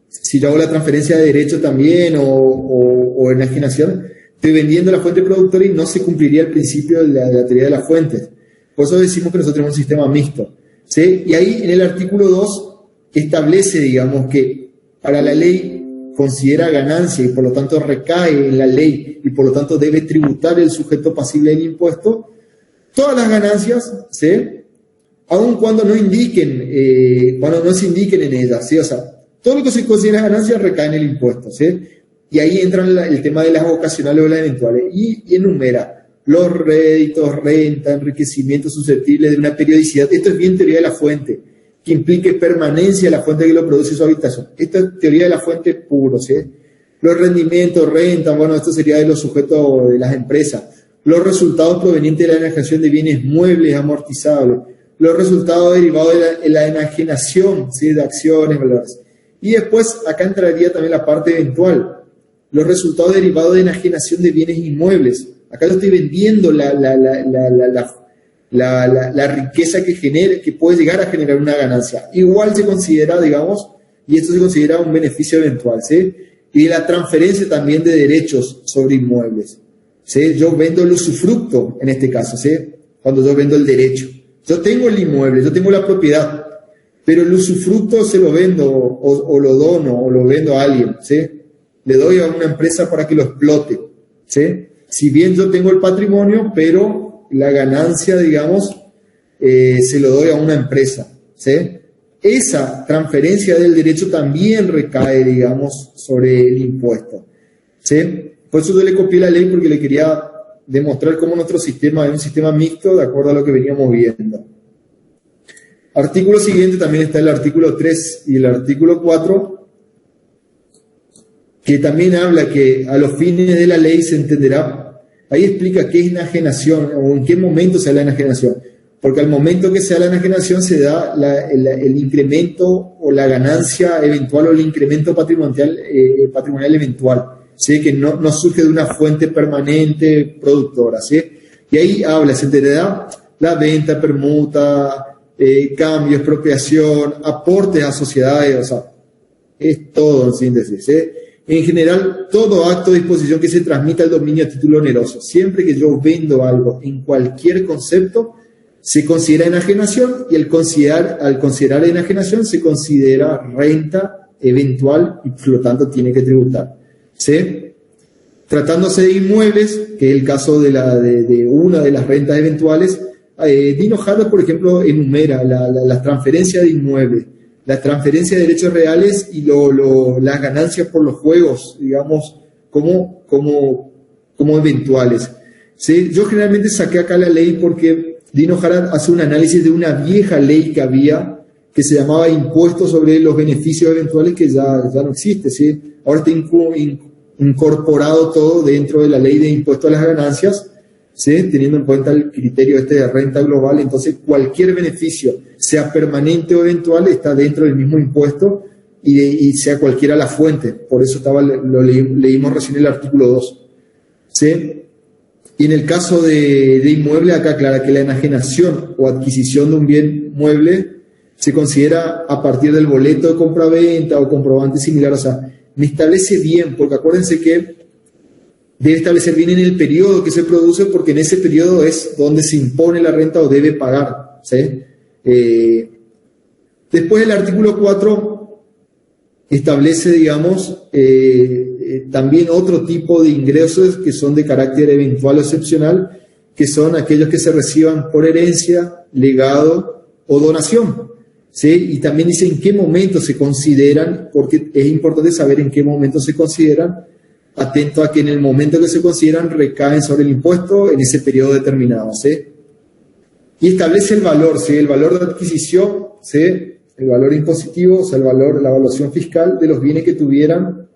Si yo hago la transferencia de derecho también o enajenación, estoy vendiendo la fuente productora y no se cumpliría el principio de la teoría de las fuentes. Por eso decimos que nosotros tenemos un sistema mixto, ¿sí? Y ahí en el artículo 2 establece, digamos, que para la ley considera ganancia y por lo tanto recae en la ley y por lo tanto debe tributar el sujeto pasible del impuesto todas las ganancias, ¿sí? Aun cuando no se indiquen en ellas, ¿sí? O sea, todo lo que se considera ganancia recae en el impuesto, ¿sí? Y ahí entra el tema de las ocasionales o las eventuales y enumera los réditos, renta, enriquecimiento susceptible de una periodicidad. Esto es bien teoría de la fuente, que implique permanencia de la fuente que lo produce su habitación. Esto es teoría de la fuente puro, ¿sí? Los rendimientos, renta, bueno, esto sería de los sujetos de las empresas. Los resultados provenientes de la enajenación de bienes muebles amortizables. Los resultados derivados de la enajenación, ¿sí? De acciones, valores. Y después acá entraría también la parte eventual. Los resultados derivados de enajenación de bienes inmuebles. Acá yo estoy vendiendo la riqueza que puede llegar a generar una ganancia. Igual se considera, digamos, y esto se considera un beneficio eventual, ¿sí? Y de la transferencia también de derechos sobre inmuebles, ¿sí? Yo vendo el usufructo en este caso, ¿sí? Cuando yo vendo el derecho. Yo tengo el inmueble, yo tengo la propiedad, pero el usufructo se lo vendo o lo dono o lo vendo a alguien, ¿sí? Le doy a una empresa para que lo explote, ¿sí? Si bien yo tengo el patrimonio, pero la ganancia, digamos, se lo doy a una empresa, ¿sí? Esa transferencia del derecho también recae, digamos, sobre el impuesto, ¿sí? Por eso yo le copié la ley, porque le quería demostrar cómo nuestro sistema es un sistema mixto de acuerdo a lo que veníamos viendo. Artículo siguiente también está el artículo 3 y el artículo 4, que también habla que a los fines de la ley se entenderá, ahí explica qué es enajenación o en qué momento se da la enajenación, porque al momento que se da la enajenación se da el incremento o la ganancia eventual o el incremento patrimonial eventual, ¿sí? Que no surge de una fuente permanente productora, ¿sí? Y ahí habla, se entenderá la venta, permuta, cambio, expropiación, aportes a sociedades, o sea, es todo en síntesis, ¿sí? En general, todo acto de disposición que se transmita al dominio a título oneroso, siempre que yo vendo algo en cualquier concepto, se considera enajenación y al considerar enajenación se considera renta eventual y por lo tanto tiene que tributar, ¿sí? Tratándose de inmuebles, que es el caso de una de las rentas eventuales, Dino Harvard, por ejemplo, enumera las transferencias de inmuebles, las transferencias de derechos reales y las ganancias por los juegos, digamos, como eventuales, ¿sí? Yo generalmente saqué acá la ley porque Dino Harvard hace un análisis de una vieja ley que había, que se llamaba Impuesto sobre los Beneficios Eventuales, que ya no existe, ¿sí? Ahora está incorporado todo dentro de la ley de impuesto a las ganancias, ¿sí? Teniendo en cuenta el criterio de renta global. Entonces cualquier beneficio sea permanente o eventual, está dentro del mismo impuesto y sea cualquiera la fuente. Por eso leímos recién el artículo 2. ¿Sí? Y en el caso de inmueble, acá aclara que la enajenación o adquisición de un bien mueble se considera a partir del boleto de compra-venta o comprobante similar. O sea, me establece bien, porque acuérdense que debe establecer bien en el periodo que se produce, porque en ese periodo es donde se impone la renta o debe pagar. ¿Sí? Después el artículo 4 establece, digamos, también otro tipo de ingresos que son de carácter eventual o excepcional, que son aquellos que se reciban por herencia, legado o donación. ¿Sí? Y también dice en qué momento se consideran, porque es importante saber en qué momento se consideran, atento a que en el momento que se consideran recaen sobre el impuesto en ese periodo determinado. ¿Sí? Y establece el valor, ¿sí? El valor de adquisición, ¿sí? El valor impositivo, o sea, la evaluación fiscal de los bienes que tuvieran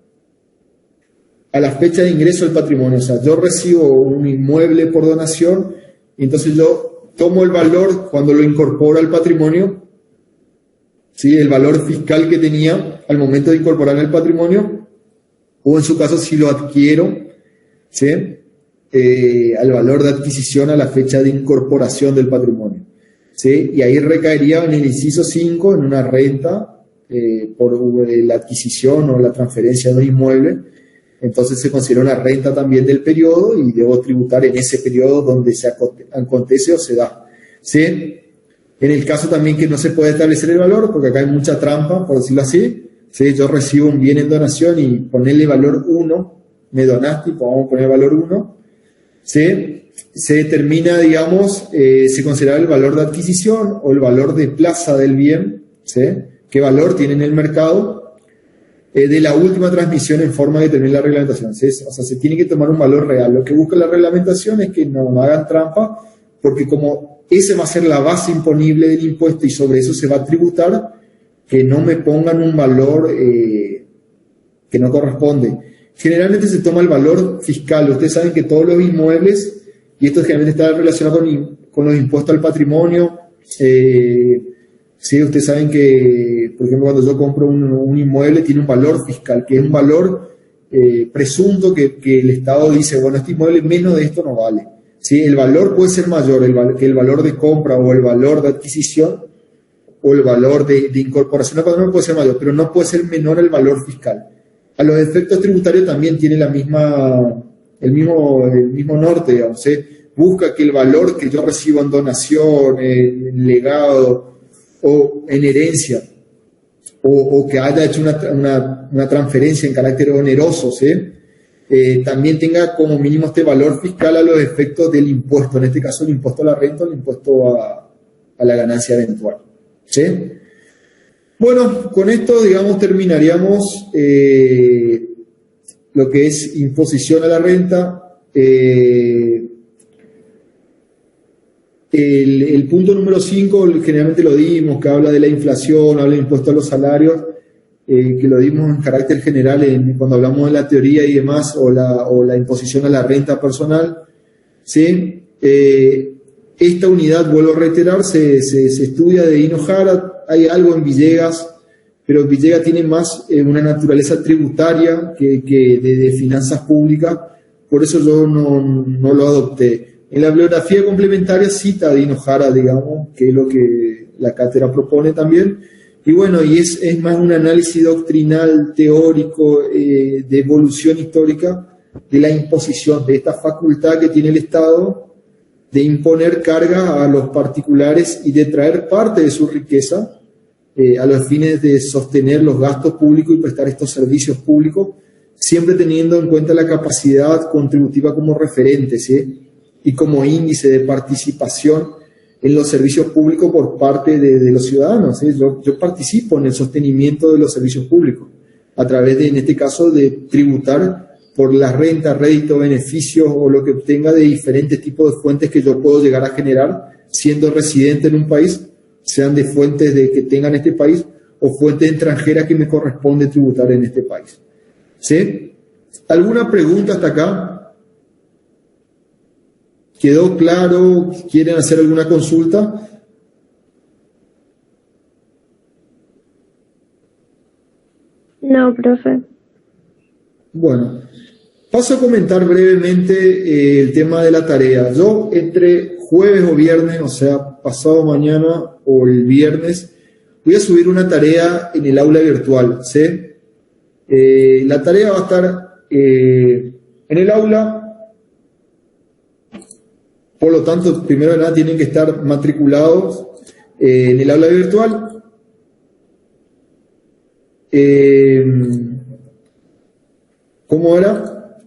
a la fecha de ingreso del patrimonio. O sea, yo recibo un inmueble por donación, y entonces yo tomo el valor cuando lo incorporo al patrimonio, ¿sí? El valor fiscal que tenía al momento de incorporar el patrimonio, o en su caso si lo adquiero, ¿sí? Al valor de adquisición a la fecha de incorporación del patrimonio. ¿Sí? Y ahí recaería en el inciso 5 en una renta por la adquisición o la transferencia de un inmueble. Entonces se considera una renta también del periodo y debo tributar en ese periodo donde se acontece o se da. ¿Sí? En el caso también que no se puede establecer el valor, porque acá hay mucha trampa, por decirlo así. ¿Sí? Yo recibo un bien en donación y ponerle valor 1, me donaste, pues vamos a poner valor 1. ¿Sí? Se determina, digamos, se considera el valor de adquisición o el valor de plaza del bien, ¿sí? ¿Qué valor tiene en el mercado? De la última transmisión en forma de determinar la reglamentación. ¿Sí? O sea, se tiene que tomar un valor real. Lo que busca la reglamentación es que no hagan trampa, porque como ese va a ser la base imponible del impuesto y sobre eso se va a tributar, que no me pongan un valor que no corresponde. Generalmente se toma el valor fiscal. Ustedes saben que todos los inmuebles, y esto generalmente está relacionado con los impuestos al patrimonio, sí, ustedes saben que, por ejemplo, cuando yo compro un inmueble tiene un valor fiscal, que es un valor presunto que el Estado dice, bueno, este inmueble menos de esto no vale. ¿Sí? El valor puede ser mayor que el valor de compra o el valor de adquisición o el valor de incorporación al patrimonio puede ser mayor, pero no puede ser menor el valor fiscal. A los efectos tributarios también tiene el mismo norte, digamos, ¿sí? Busca que el valor que yo recibo en donación, en legado o en herencia, o que haya hecho una transferencia en carácter oneroso, ¿sí? También tenga como mínimo este valor fiscal a los efectos del impuesto, en este caso el impuesto a la renta o el impuesto a la ganancia eventual. ¿Sí? Bueno, con esto, digamos, terminaríamos lo que es imposición a la renta. El punto número 5, generalmente lo dimos, que habla de la inflación, habla del impuesto a los salarios, que lo dimos en carácter general cuando hablamos de la teoría y demás, o la imposición a la renta personal. ¿Sí? Esta unidad, vuelvo a reiterar, se estudia de Hinojara. Hay algo en Villegas, pero Villegas tiene más una naturaleza tributaria que de finanzas públicas, por eso yo no lo adopté. En la bibliografía complementaria cita de Hinojara, digamos, que es lo que la cátedra propone también, y bueno, y es más un análisis doctrinal, teórico, de evolución histórica de la imposición, de esta facultad que tiene el Estado de imponer carga a los particulares y de traer parte de su riqueza a los fines de sostener los gastos públicos y prestar estos servicios públicos, siempre teniendo en cuenta la capacidad contributiva como referente, ¿sí? Y como índice de participación en los servicios públicos por parte de los ciudadanos, ¿sí? Yo participo en el sostenimiento de los servicios públicos a través de, en este caso, de tributar por las rentas, réditos, beneficios o lo que obtenga de diferentes tipos de fuentes que yo puedo llegar a generar siendo residente en un país, sean de fuentes que tengan este país o fuentes extranjeras que me corresponde tributar en este país. ¿Sí? ¿Alguna pregunta hasta acá? ¿Quedó claro? ¿Quieren hacer alguna consulta? No, profe. Bueno, paso a comentar brevemente el tema de la tarea. Yo entre jueves o viernes, o sea, pasado mañana o el viernes, voy a subir una tarea en el aula virtual, ¿sí? La tarea va a estar en el aula, por lo tanto, primero de nada tienen que estar matriculados en el aula virtual. ¿Cómo era?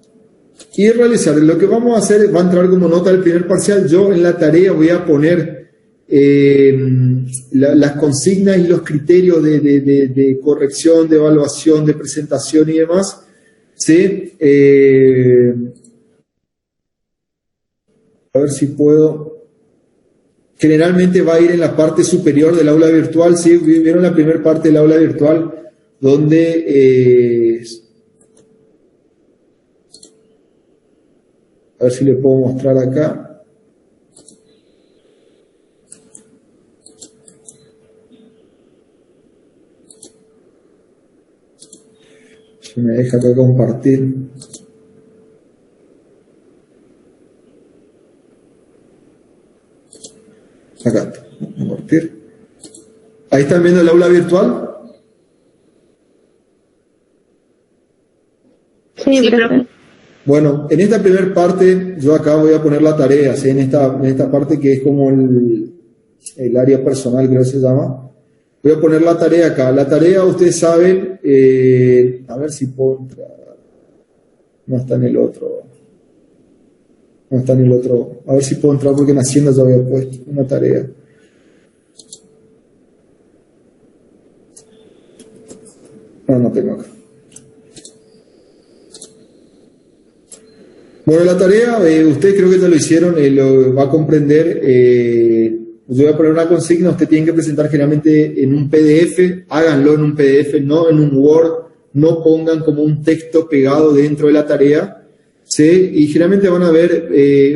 Y realizar. Lo que vamos a hacer va a entrar como nota del primer parcial. Yo en la tarea voy a poner las consignas y los criterios de corrección, de evaluación, de presentación y demás. ¿Sí? A ver si puedo. Generalmente va a ir en la parte superior del aula virtual. ¿Sí? ¿Vieron la primera parte del aula virtual? Donde a ver si le puedo mostrar acá. Si me deja acá compartir. Acá, compartir. Ahí están viendo el aula virtual. Sí, profe. Bueno, en esta primera parte, yo acá voy a poner la tarea, ¿sí? En esta parte que es como el área personal, creo que se llama. Voy a poner la tarea acá. La tarea, ustedes saben, a ver si puedo entrar. No está en el otro. No está en el otro. A ver si puedo entrar porque en Hacienda ya había puesto una tarea. No tengo acá. Bueno, la tarea, ustedes creo que ya lo hicieron, lo va a comprender. Yo voy a poner una consigna, ustedes tienen que presentar generalmente en un PDF, háganlo en un PDF, no en un Word, no pongan como un texto pegado dentro de la tarea, ¿sí? Y generalmente van a ver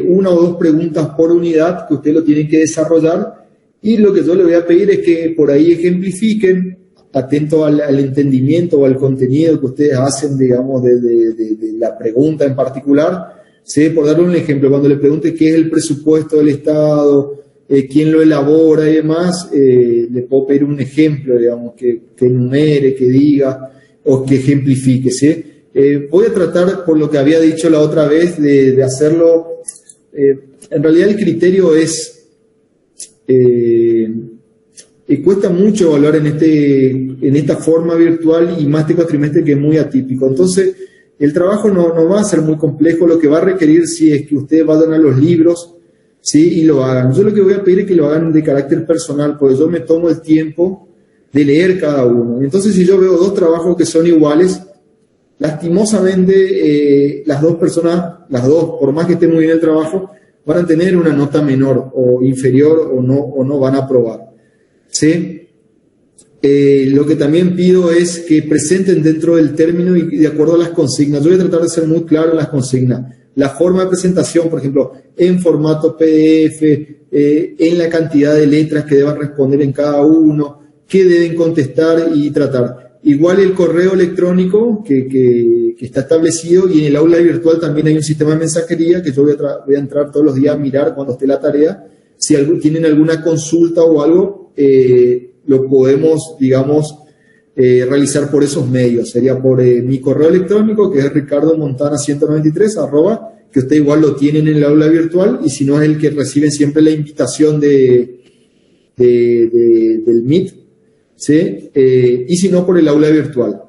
una o dos preguntas por unidad que ustedes lo tienen que desarrollar, y lo que yo les voy a pedir es que por ahí ejemplifiquen, atento al entendimiento o al contenido que ustedes hacen, digamos, de la pregunta en particular, ¿sí? Por darle un ejemplo, cuando le pregunte qué es el presupuesto del Estado, quién lo elabora y demás, le puedo pedir un ejemplo, digamos, que enumere, que diga o que ejemplifique, ¿sí? Voy a tratar, por lo que había dicho la otra vez, de hacerlo. En realidad el criterio es, cuesta mucho evaluar en esta forma virtual y más este cuatrimestre que es muy atípico. Entonces, el trabajo no va a ser muy complejo, lo que va a requerir sí es que ustedes vayan a los libros, ¿sí? Y lo hagan. Yo lo que voy a pedir es que lo hagan de carácter personal, porque yo me tomo el tiempo de leer cada uno. Entonces, si yo veo dos trabajos que son iguales, lastimosamente las dos personas, por más que esté muy bien el trabajo, van a tener una nota menor o inferior o no van a aprobar, ¿sí? Lo que también pido es que presenten dentro del término y de acuerdo a las consignas. Yo voy a tratar de ser muy claro en las consignas. La forma de presentación, por ejemplo, en formato PDF, en la cantidad de letras que deban responder en cada uno, qué deben contestar y tratar. Igual el correo electrónico que está establecido, y en el aula virtual también hay un sistema de mensajería que yo voy a entrar todos los días a mirar cuando esté la tarea. Si tienen alguna consulta o algo, lo podemos, digamos, realizar por esos medios. Sería por mi correo electrónico, que es ricardomontana193 @, que usted igual lo tienen en el aula virtual, y si no es el que reciben siempre la invitación del Meet, ¿sí? Y si no, por el aula virtual,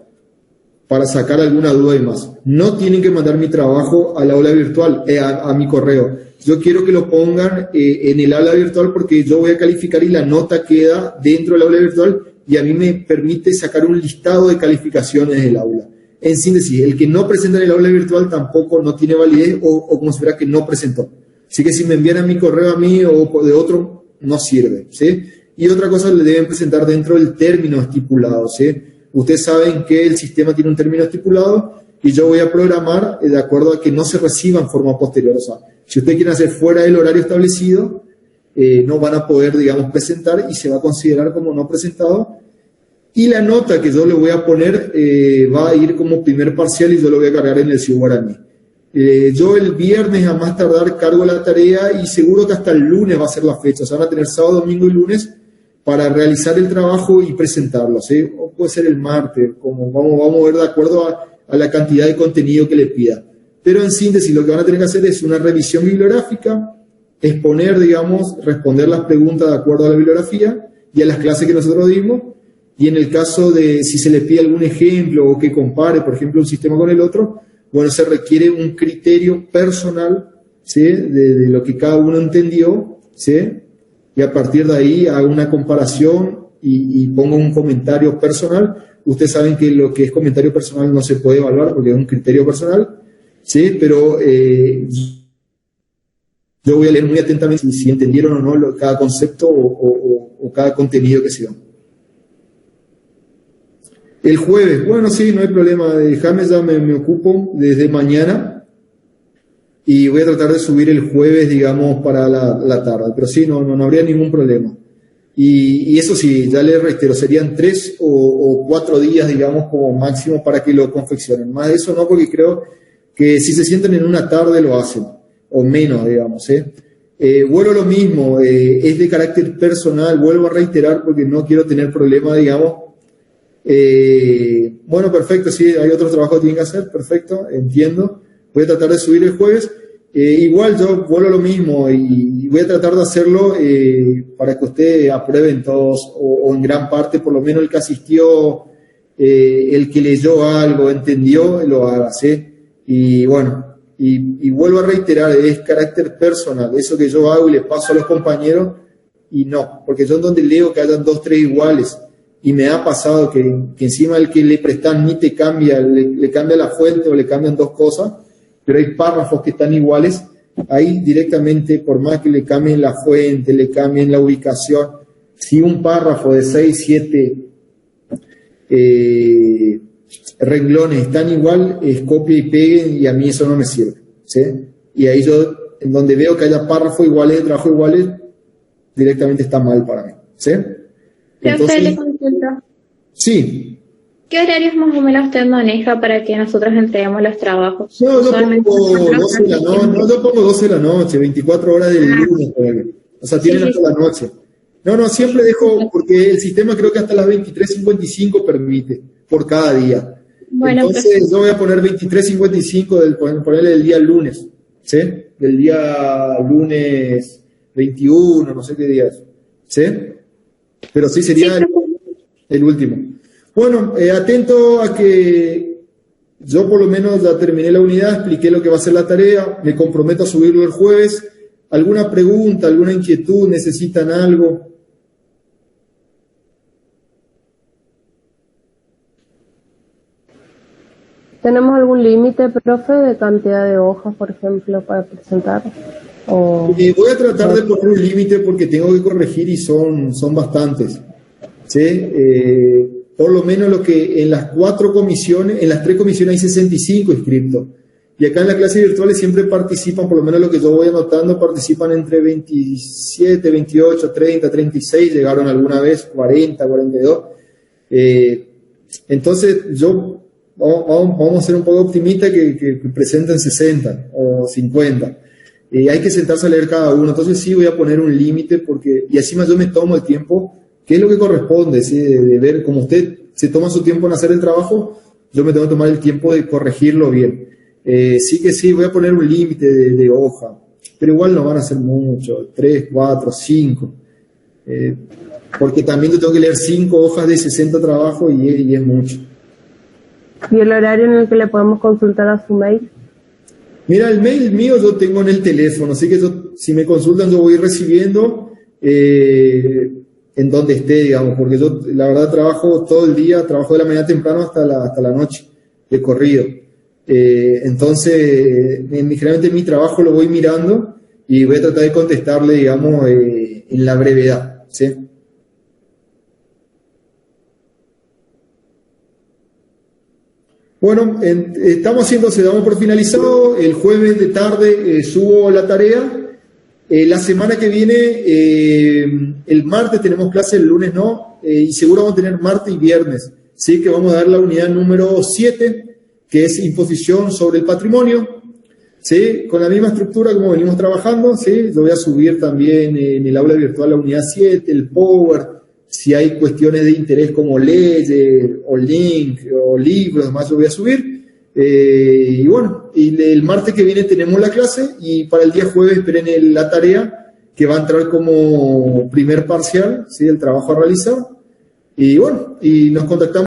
para sacar alguna duda y más. No tienen que mandar mi trabajo al aula virtual, a mi correo. Yo quiero que lo pongan en el aula virtual porque yo voy a calificar y la nota queda dentro del aula virtual y a mí me permite sacar un listado de calificaciones del aula. En síntesis, el que no presenta en el aula virtual tampoco no tiene validez o como si fuera que no presentó. Así que si me envían a mi correo a mí o de otro, no sirve, ¿sí? Y otra cosa, le deben presentar dentro del término estipulado, ¿sí? Ustedes saben que el sistema tiene un término estipulado y yo voy a programar de acuerdo a que no se reciba en forma posterior. O sea, si ustedes quieren hacer fuera del horario establecido, no van a poder, digamos, presentar y se va a considerar como no presentado. y la nota que yo le voy a poner va a ir como primer parcial y yo lo voy a cargar en el Ciudad Guaraní. Yo el viernes a más tardar cargo la tarea y seguro que hasta el lunes va a ser la fecha, o sea, van a tener sábado, domingo y lunes para realizar el trabajo y presentarlo, ¿sí? O puede ser el martes, como vamos a ver de acuerdo a la cantidad de contenido que le pida. Pero en síntesis lo que van a tener que hacer es una revisión bibliográfica, exponer, digamos, responder las preguntas de acuerdo a la bibliografía y a las clases que nosotros dimos, y en el caso de si se le pide algún ejemplo o que compare, por ejemplo, un sistema con el otro, bueno, se requiere un criterio personal, ¿sí? de lo que cada uno entendió, ¿sí? Y a partir de ahí haga una comparación y ponga un comentario personal. Ustedes saben que lo que es comentario personal no se puede evaluar porque es un criterio personal, ¿sí? Pero yo voy a leer muy atentamente si entendieron o no cada concepto o cada contenido que se da. El jueves, bueno, sí, no hay problema, déjame, ya me ocupo desde mañana y voy a tratar de subir el jueves, digamos, para la tarde, pero sí, no habría ningún problema. Y eso sí, ya les reitero, serían 3 o 4 días, digamos, como máximo para que lo confeccionen. Más de eso no, porque creo que si se sienten en una tarde lo hacen, o menos, digamos, vuelvo a lo mismo, es de carácter personal, vuelvo a reiterar porque no quiero tener problemas, digamos. Bueno, perfecto, sí, hay otros trabajos que tienen que hacer, perfecto, entiendo. Voy a tratar de subir el jueves. Igual yo vuelvo a lo mismo y voy a tratar de hacerlo para que ustedes aprueben todos, o en gran parte, por lo menos el que asistió, el que leyó algo, entendió, lo haga, ¿sí? Y bueno, y vuelvo a reiterar, es carácter personal, eso que yo hago y le paso a los compañeros, y no, porque yo en donde leo que hayan 2, 3 iguales, y me ha pasado que encima el que le prestan ni te cambia, le cambia la fuente o le cambian 2 cosas, pero hay párrafos que están iguales, ahí directamente, por más que le cambien la fuente, le cambien la ubicación, si un párrafo de 6, 7 renglones están igual, es copia y peguen, y a mí eso no me sirve, ¿sí? Y ahí yo, en donde veo que haya párrafos iguales, de trabajo iguales, directamente está mal para mí, ¿sí? Entonces, le consulto. Sí. ¿Qué horarios más o menos usted maneja para que nosotros entreguemos los trabajos? No, yo pongo 12 de la noche, yo pongo 12 de la noche, 24 horas del lunes, o sea, tienen hasta la noche. No, siempre dejo, porque el sistema creo que hasta las 23:55 permite, por cada día. Bueno, entonces yo voy a poner 23:55, ponerle el día lunes, ¿sí? Del día lunes 21, no sé qué día es, ¿sí? Pero sí sería el último. Bueno, atento a que yo por lo menos ya terminé la unidad, expliqué lo que va a ser la tarea, me comprometo a subirlo el jueves. ¿Alguna pregunta, alguna inquietud? ¿Necesitan algo? ¿Tenemos algún límite, profe, de cantidad de hojas, por ejemplo, para presentar? Voy a tratar de poner un límite porque tengo que corregir y son bastantes, ¿sí? Por lo menos lo que en las 4 comisiones, en las 3 comisiones hay 65 inscriptos. Y acá en las clases virtuales siempre participan, por lo menos lo que yo voy anotando, participan entre 27, 28, 30, 36, llegaron alguna vez 40, 42. Entonces vamos a ser un poco optimistas que presenten 60 o 50. Hay que sentarse a leer cada uno, entonces sí voy a poner un límite y encima yo me tomo el tiempo, que es lo que corresponde, ¿sí? de ver, como usted se toma su tiempo en hacer el trabajo, yo me tengo que tomar el tiempo de corregirlo bien. Sí, voy a poner un límite de hoja, pero igual no van a ser mucho, 3, 4, 5, porque también yo tengo que leer 5 hojas de 60 trabajos y es mucho. ¿Y el horario en el que le podemos consultar a su mail? Mira, el mail mío yo tengo en el teléfono, así que si me consultan yo voy recibiendo en donde esté, digamos, porque yo la verdad trabajo todo el día, trabajo de la mañana temprano hasta la noche, de corrido. Entonces, generalmente mi trabajo lo voy mirando y voy a tratar de contestarle, digamos, en la brevedad, ¿sí? Bueno, damos por finalizado. El jueves de tarde subo la tarea La semana que viene, el martes tenemos clase, el lunes no, y seguro vamos a tener martes y viernes, ¿sí? Que vamos a dar la unidad número 7, que es imposición sobre el patrimonio, ¿sí? Con la misma estructura como venimos trabajando, ¿sí? Lo voy a subir también en el aula virtual la unidad 7, el Power, si hay cuestiones de interés como leyes, o link, o libros, demás lo voy a subir. Y bueno, y el martes que viene tenemos la clase y para el día jueves esperen la tarea que va a entrar como primer parcial, ¿sí? El trabajo a realizar. Y bueno, y nos contactamos.